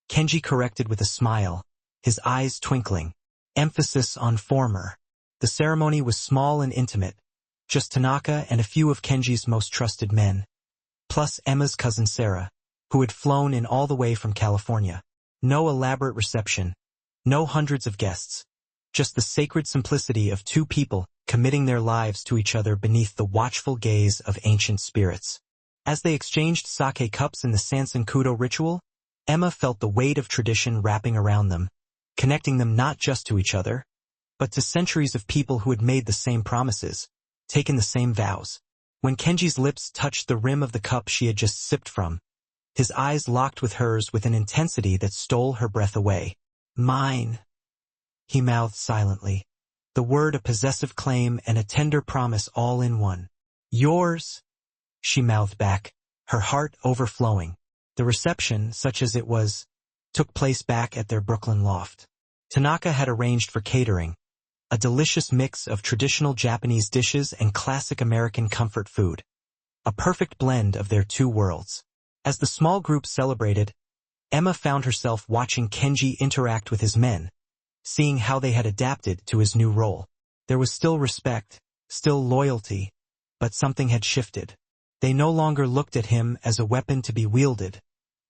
Kenji corrected with a smile, his eyes twinkling. Emphasis on former. The ceremony was small and intimate, just Tanaka and a few of Kenji's most trusted men, plus Emma's cousin Sarah, who had flown in all the way from California. No elaborate reception, no hundreds of guests, just the sacred simplicity of two people committing their lives to each other beneath the watchful gaze of ancient spirits. As they exchanged sake cups in the Sansenkudo ritual, Emma felt the weight of tradition wrapping around them, connecting them not just to each other, but to centuries of people who had made the same promises, taken the same vows. When Kenji's lips touched the rim of the cup she had just sipped from, his eyes locked with hers with an intensity that stole her breath away. "Mine," he mouthed silently, the word a possessive claim and a tender promise all in one. "Yours," she mouthed back, her heart overflowing. The reception, such as it was, took place back at their Brooklyn loft. Tanaka had arranged for catering, a delicious mix of traditional Japanese dishes and classic American comfort food, a perfect blend of their two worlds. As the small group celebrated, Emma found herself watching Kenji interact with his men, seeing how they had adapted to his new role. There was still respect, still loyalty, but something had shifted. They no longer looked at him as a weapon to be wielded,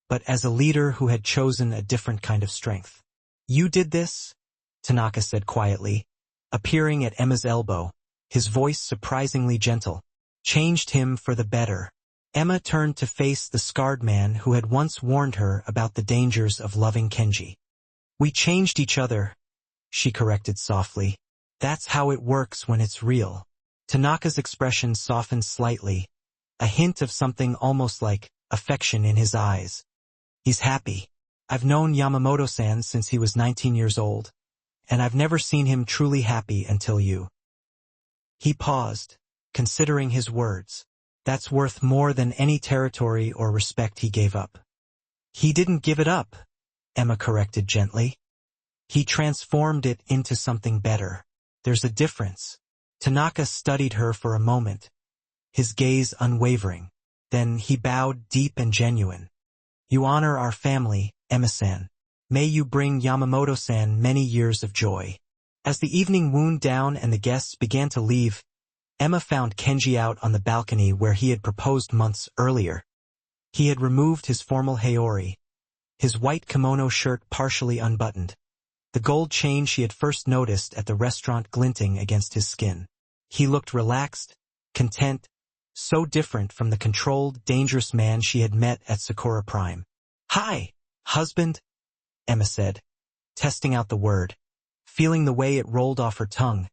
but as a leader who had chosen a different kind of strength. "You did this?" Tanaka said quietly, appearing at Emma's elbow, his voice surprisingly gentle. "Changed him for the better." Emma turned to face the scarred man who had once warned her about the dangers of loving Kenji. "We changed each other," she corrected softly. "That's how it works when it's real." Tanaka's expression softened slightly, a hint of something almost like affection in his eyes. "He's happy. I've known Yamamoto-san since he was 19 years old, and I've never seen him truly happy until you." He paused, considering his words. "That's worth more than any territory or respect he gave up." "He didn't give it up," Emma corrected gently. "He transformed it into something better. There's a difference." Tanaka studied her for a moment, his gaze unwavering. Then he bowed deep and genuine. "You honor our family, Emma-san. May you bring Yamamoto-san many years of joy." As the evening wound down and the guests began to leave, Emma found Kenji out on the balcony where he had proposed months earlier. He had removed his formal haori, his white kimono shirt partially unbuttoned, the gold chain she had first noticed at the restaurant glinting against his skin. He looked relaxed, content, so different from the controlled, dangerous man she had met at Sakura Prime. "Hi, husband," Emma said, testing out the word, feeling the way it rolled off her tongue,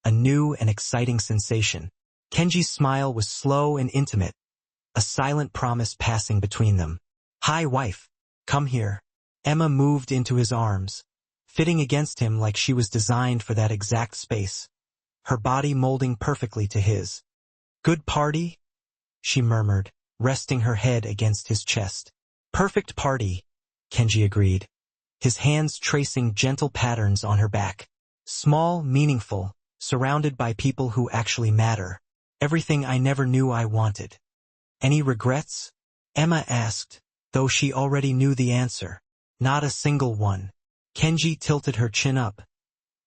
a new and exciting sensation. Kenji's smile was slow and intimate, a silent promise passing between them. "Hi, wife. Come here." Emma moved into his arms, fitting against him like she was designed for that exact space, her body molding perfectly to his. "Good party?" she murmured, resting her head against his chest. "Perfect party," Kenji agreed, his hands tracing gentle patterns on her back. "Small, meaningful, surrounded by people who actually matter. Everything I never knew I wanted." "Any regrets?" Emma asked, though she already knew the answer. "Not a single one." Kenji tilted her chin up,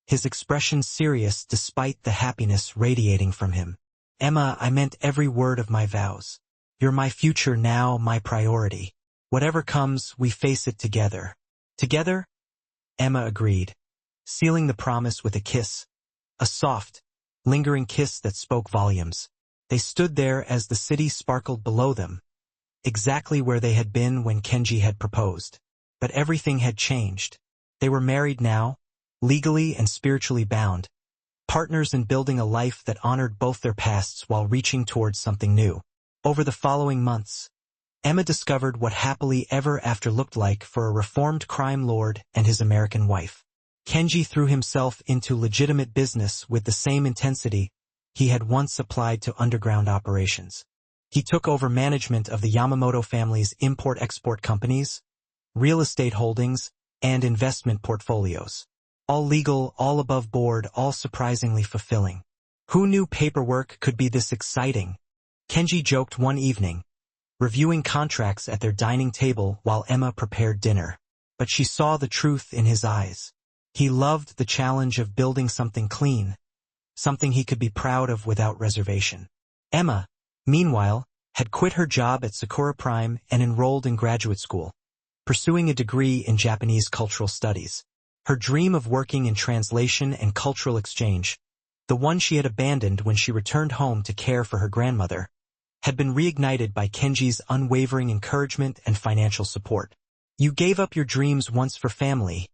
his expression serious despite the happiness radiating from him. "Emma, I meant every word of my vows. You're my future now, my priority. Whatever comes, we face it together." "Together?" Emma agreed, sealing the promise with a kiss, a soft, lingering kiss that spoke volumes. They stood there as the city sparkled below them, exactly where they had been when Kenji had proposed. But everything had changed. They were married now, legally and spiritually bound, partners in building a life that honored both their pasts while reaching towards something new. Over the following months, Emma discovered what happily ever after looked like for a reformed crime lord and his American wife. Kenji threw himself into legitimate business with the same intensity he had once applied to underground operations. He took over management of the Yamamoto family's import-export companies, real estate holdings, and investment portfolios. All legal, all above board, all surprisingly fulfilling. Who knew paperwork could be this exciting? Kenji joked one evening, reviewing contracts at their dining table while Emma prepared dinner. But she saw the truth in his eyes. He loved the challenge of building something clean, something he could be proud of without reservation. Emma, meanwhile, had quit her job at Sakura Prime and enrolled in graduate school, pursuing a degree in Japanese cultural studies. Her dream of working in translation and cultural exchange, the one she had abandoned when she returned home to care for her grandmother, had been reignited by Kenji's unwavering encouragement and financial support. "You gave up your dreams once for family,"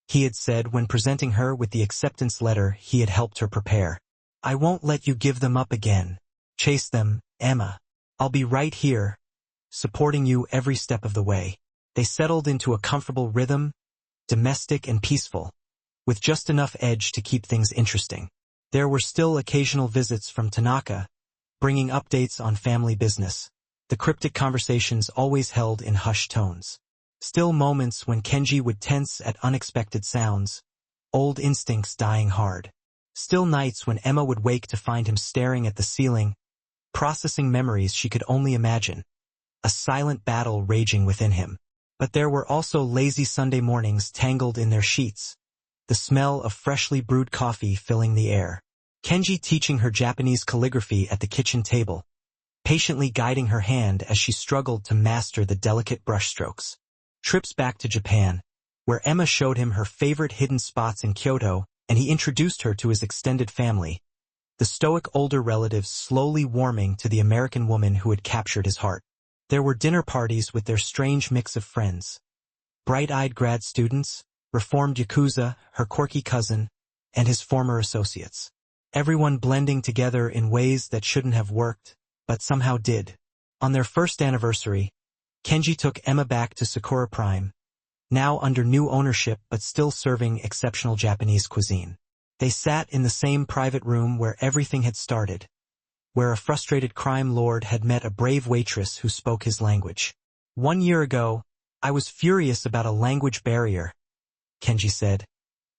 he had said when presenting her with the acceptance letter he had helped her prepare. "I won't let you give them up again. Chase them, Emma. I'll be right here, supporting you every step of the way." They settled into a comfortable rhythm, domestic and peaceful, with just enough edge to keep things interesting. There were still occasional visits from Tanaka, bringing updates on family business, the cryptic conversations always held in hushed tones. Still moments when Kenji would tense at unexpected sounds, old instincts dying hard. Still nights when Emma would wake to find him staring at the ceiling, processing memories she could only imagine, a silent battle raging within him. But there were also lazy Sunday mornings tangled in their sheets, the smell of freshly brewed coffee filling the air. Kenji teaching her Japanese calligraphy at the kitchen table, patiently guiding her hand as she struggled to master the delicate brushstrokes. Trips back to Japan, where Emma showed him her favorite hidden spots in Kyoto and he introduced her to his extended family, the stoic older relatives slowly warming to the American woman who had captured his heart. There were dinner parties with their strange mix of friends. Bright-eyed grad students, reformed Yakuza, her quirky cousin, and his former associates. Everyone blending together in ways that shouldn't have worked, but somehow did. On their first anniversary, Kenji took Emma back to Sakura Prime, now under new ownership but still serving exceptional Japanese cuisine. They sat in the same private room where everything had started, where a frustrated crime lord had met a brave waitress who spoke his language. "1 year ago, I was furious about a language barrier," Kenji said,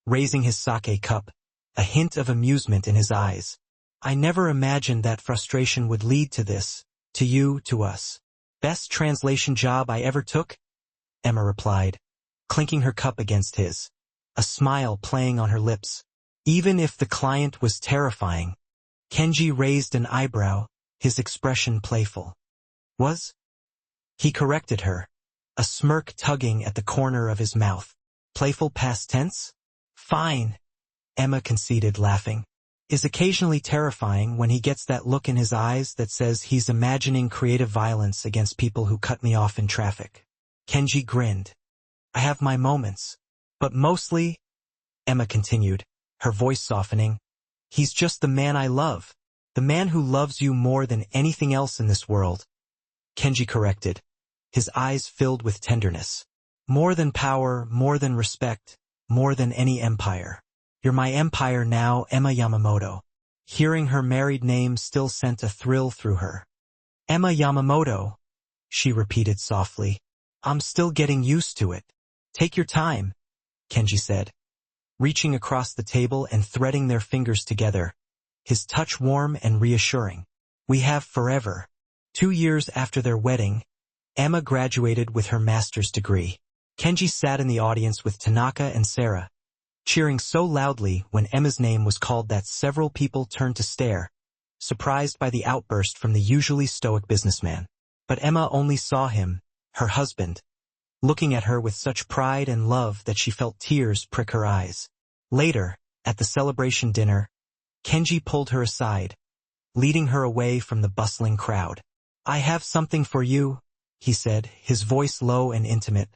raising his sake cup, a hint of amusement in his eyes. "I never imagined that frustration would lead to this, to you, to us. Best translation job I ever took?" Emma replied, clinking her cup against his, a smile playing on her lips. Even if the client was terrifying, Kenji raised an eyebrow, his expression playful. "Was?" He corrected her, a smirk tugging at the corner of his mouth. "Playful past tense?" "Fine," Emma conceded, laughing. "Is occasionally terrifying when he gets that look in his eyes that says he's imagining creative violence against people who cut me off in traffic." Kenji grinned. "I have my moments, but mostly," Emma continued, her voice softening, "he's just the man I love, the man who loves you more than anything else in this world." Kenji corrected, his eyes filled with tenderness. "More than power, more than respect, more than any empire. You're my empire now, Emma Yamamoto." Hearing her married name still sent a thrill through her. "Emma Yamamoto," she repeated softly. "I'm still getting used to it." "Take your time," Kenji said, reaching across the table and threading their fingers together, his touch warm and reassuring. "We have forever." 2 years after their wedding, Emma graduated with her master's degree. Kenji sat in the audience with Tanaka and Sarah, cheering so loudly when Emma's name was called that several people turned to stare, surprised by the outburst from the usually stoic businessman. But Emma only saw him, her husband, looking at her with such pride and love that she felt tears prick her eyes. Later, at the celebration dinner, Kenji pulled her aside, leading her away from the bustling crowd. "I have something for you," he said, his voice low and intimate.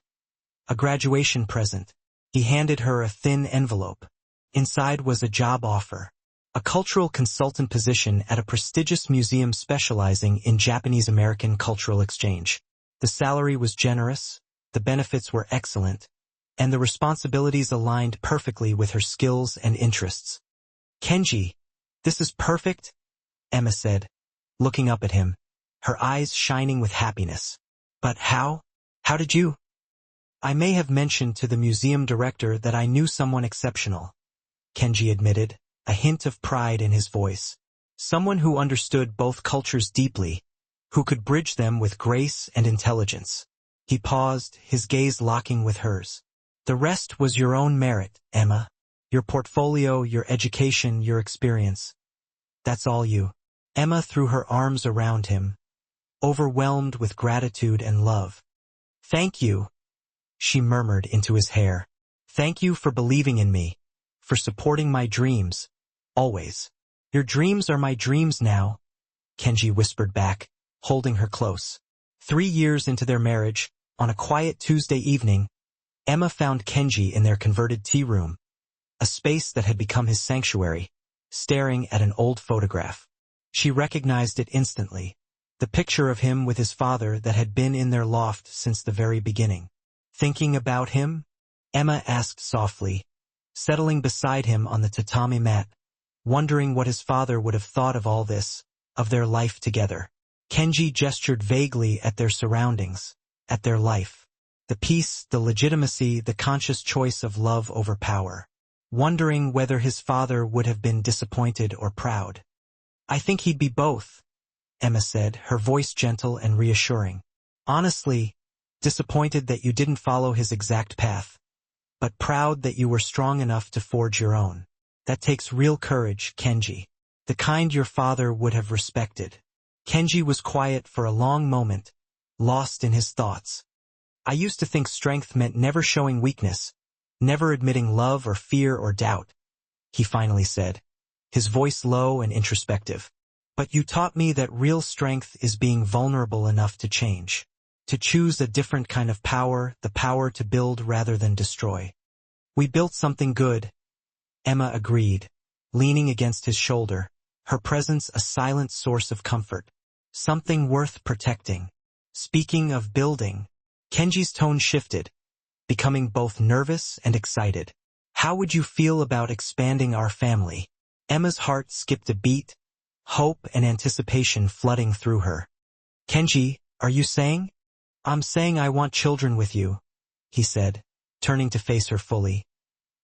"A graduation present." He handed her a thin envelope. Inside was a job offer. A cultural consultant position at a prestigious museum specializing in Japanese-American cultural exchange. The salary was generous, the benefits were excellent, and the responsibilities aligned perfectly with her skills and interests. "Kenji, this is perfect," Emma said, looking up at him, her eyes shining with happiness. "But how? How did you?" "I may have mentioned to the museum director that I knew someone exceptional," Kenji admitted, a hint of pride in his voice. "Someone who understood both cultures deeply, who could bridge them with grace and intelligence." He paused, his gaze locking with hers. "The rest was your own merit, Emma. Your portfolio, your education, your experience. That's all you." Emma threw her arms around him, overwhelmed with gratitude and love. "Thank you," she murmured into his hair. "Thank you for believing in me, for supporting my dreams, always." "Your dreams are my dreams now," Kenji whispered back, holding her close. 3 years into their marriage, on a quiet Tuesday evening, Emma found Kenji in their converted tea room, a space that had become his sanctuary, staring at an old photograph. She recognized it instantly, the picture of him with his father that had been in their loft since the very beginning. "Thinking about him?" Emma asked softly, settling beside him on the tatami mat, wondering what his father would have thought of all this, of their life together. Kenji gestured vaguely at their surroundings, at their life. The peace, the legitimacy, the conscious choice of love over power. Wondering whether his father would have been disappointed or proud. "I think he'd be both," Emma said, her voice gentle and reassuring. "Honestly, disappointed that you didn't follow his exact path, but proud that you were strong enough to forge your own. That takes real courage, Kenji. The kind your father would have respected." Kenji was quiet for a long moment, lost in his thoughts. "I used to think strength meant never showing weakness, never admitting love or fear or doubt," he finally said, his voice low and introspective. "But you taught me that real strength is being vulnerable enough to change, to choose a different kind of power, the power to build rather than destroy." "We built something good," Emma agreed, leaning against his shoulder, her presence a silent source of comfort. "Something worth protecting." "Speaking of building," Kenji's tone shifted, becoming both nervous and excited. "How would you feel about expanding our family?" Emma's heart skipped a beat, hope and anticipation flooding through her. "Kenji, are you saying?" "I'm saying I want children with you," he said, turning to face her fully,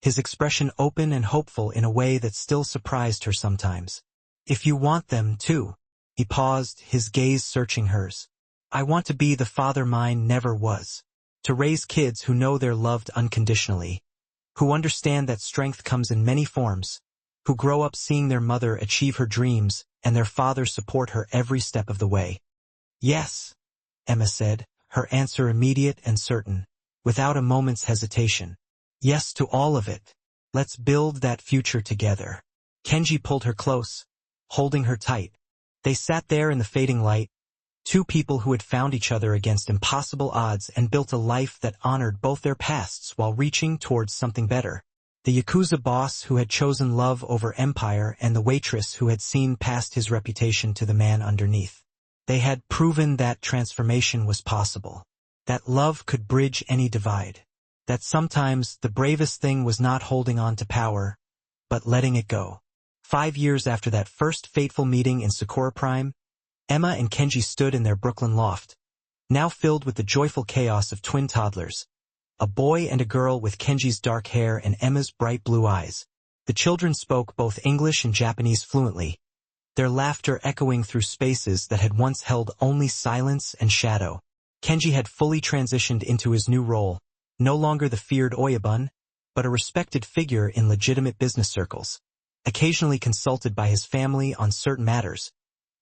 his expression open and hopeful in a way that still surprised her sometimes. "If you want them, too." He paused, his gaze searching hers. "I want to be the father mine never was. To raise kids who know they're loved unconditionally, who understand that strength comes in many forms, who grow up seeing their mother achieve her dreams and their father support her every step of the way." "Yes," Emma said, her answer immediate and certain, without a moment's hesitation. "Yes to all of it. Let's build that future together." Kenji pulled her close, holding her tight. They sat there in the fading light, two people who had found each other against impossible odds and built a life that honored both their pasts while reaching towards something better. The Yakuza boss who had chosen love over empire and the waitress who had seen past his reputation to the man underneath. They had proven that transformation was possible, that love could bridge any divide, that sometimes the bravest thing was not holding on to power, but letting it go. 5 years after that first fateful meeting in Sakura Prime, Emma and Kenji stood in their Brooklyn loft, now filled with the joyful chaos of twin toddlers, a boy and a girl with Kenji's dark hair and Emma's bright blue eyes. The children spoke both English and Japanese fluently, their laughter echoing through spaces that had once held only silence and shadow. Kenji had fully transitioned into his new role, no longer the feared Oyabun, but a respected figure in legitimate business circles, occasionally consulted by his family on certain matters,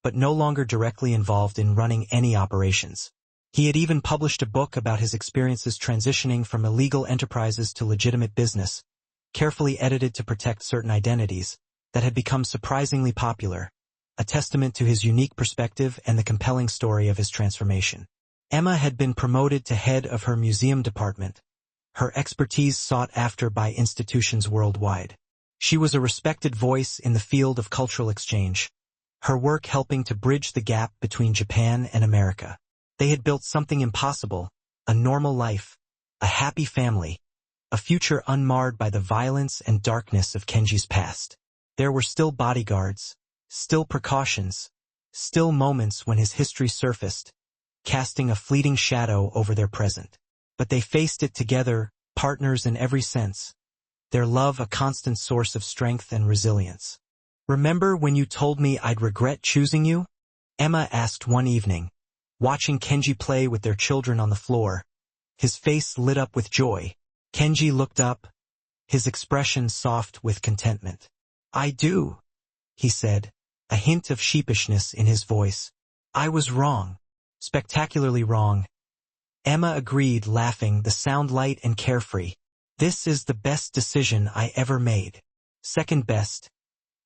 but no longer directly involved in running any operations. He had even published a book about his experiences transitioning from illegal enterprises to legitimate business, carefully edited to protect certain identities, that had become surprisingly popular. a testament to his unique perspective and the compelling story of his transformation. Emma had been promoted to head of her museum department, her expertise sought after by institutions worldwide. She was a respected voice in the field of cultural exchange, her work helping to bridge the gap between Japan and America. They had built something impossible, a normal life, a happy family, a future unmarred by the violence and darkness of Kenji's past. There were still bodyguards, still precautions, still moments when his history surfaced, casting a fleeting shadow over their present. But they faced it together, partners in every sense, their love a constant source of strength and resilience. "Remember when you told me I'd regret choosing you?" Emma asked one evening, watching Kenji play with their children on the floor. His face lit up with joy. Kenji looked up, his expression soft with contentment. "I do," he said, a hint of sheepishness in his voice. "I was wrong, spectacularly wrong." Emma agreed, laughing, the sound light and carefree. "This is the best decision I ever made." "Second best,"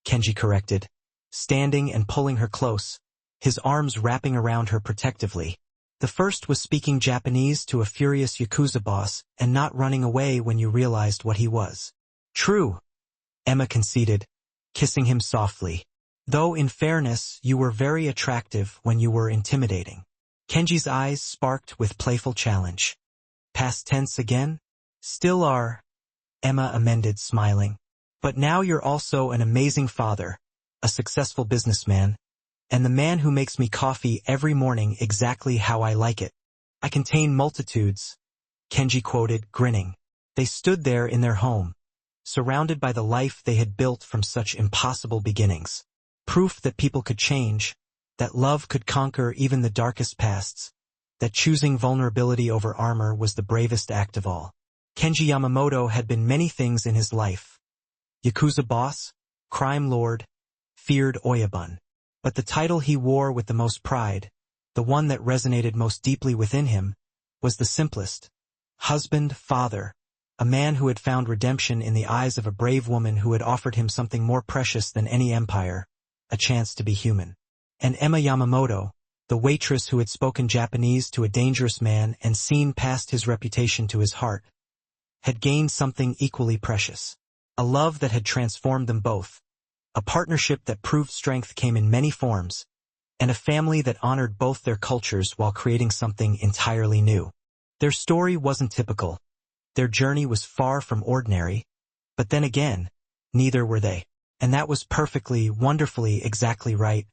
Kenji corrected, standing and pulling her close, his arms wrapping around her protectively. "The first was speaking Japanese to a furious Yakuza boss and not running away when you realized what he was." "True," Emma conceded, kissing him softly. "Though in fairness, you were very attractive when you were intimidating." Kenji's eyes sparked with playful challenge. "Past tense again?" "Still are," Emma amended, smiling. "But now you're also an amazing father, a successful businessman, and the man who makes me coffee every morning exactly how I like it." "I contain multitudes," Kenji quoted, grinning. They stood there in their home, surrounded by the life they had built from such impossible beginnings. Proof that people could change, that love could conquer even the darkest pasts, that choosing vulnerability over armor was the bravest act of all. Kenji Yamamoto had been many things in his life. Yakuza boss, crime lord, feared Oyabun. But the title he wore with the most pride, the one that resonated most deeply within him, was the simplest. Husband, father, a man who had found redemption in the eyes of a brave woman who had offered him something more precious than any empire, a chance to be human. And Emma Yamamoto, the waitress who had spoken Japanese to a dangerous man and seen past his reputation to his heart, had gained something equally precious. A love that had transformed them both, a partnership that proved strength came in many forms, and a family that honored both their cultures while creating something entirely new. Their story wasn't typical. Their journey was far from ordinary, but then again, neither were they. And that was perfectly, wonderfully, exactly right.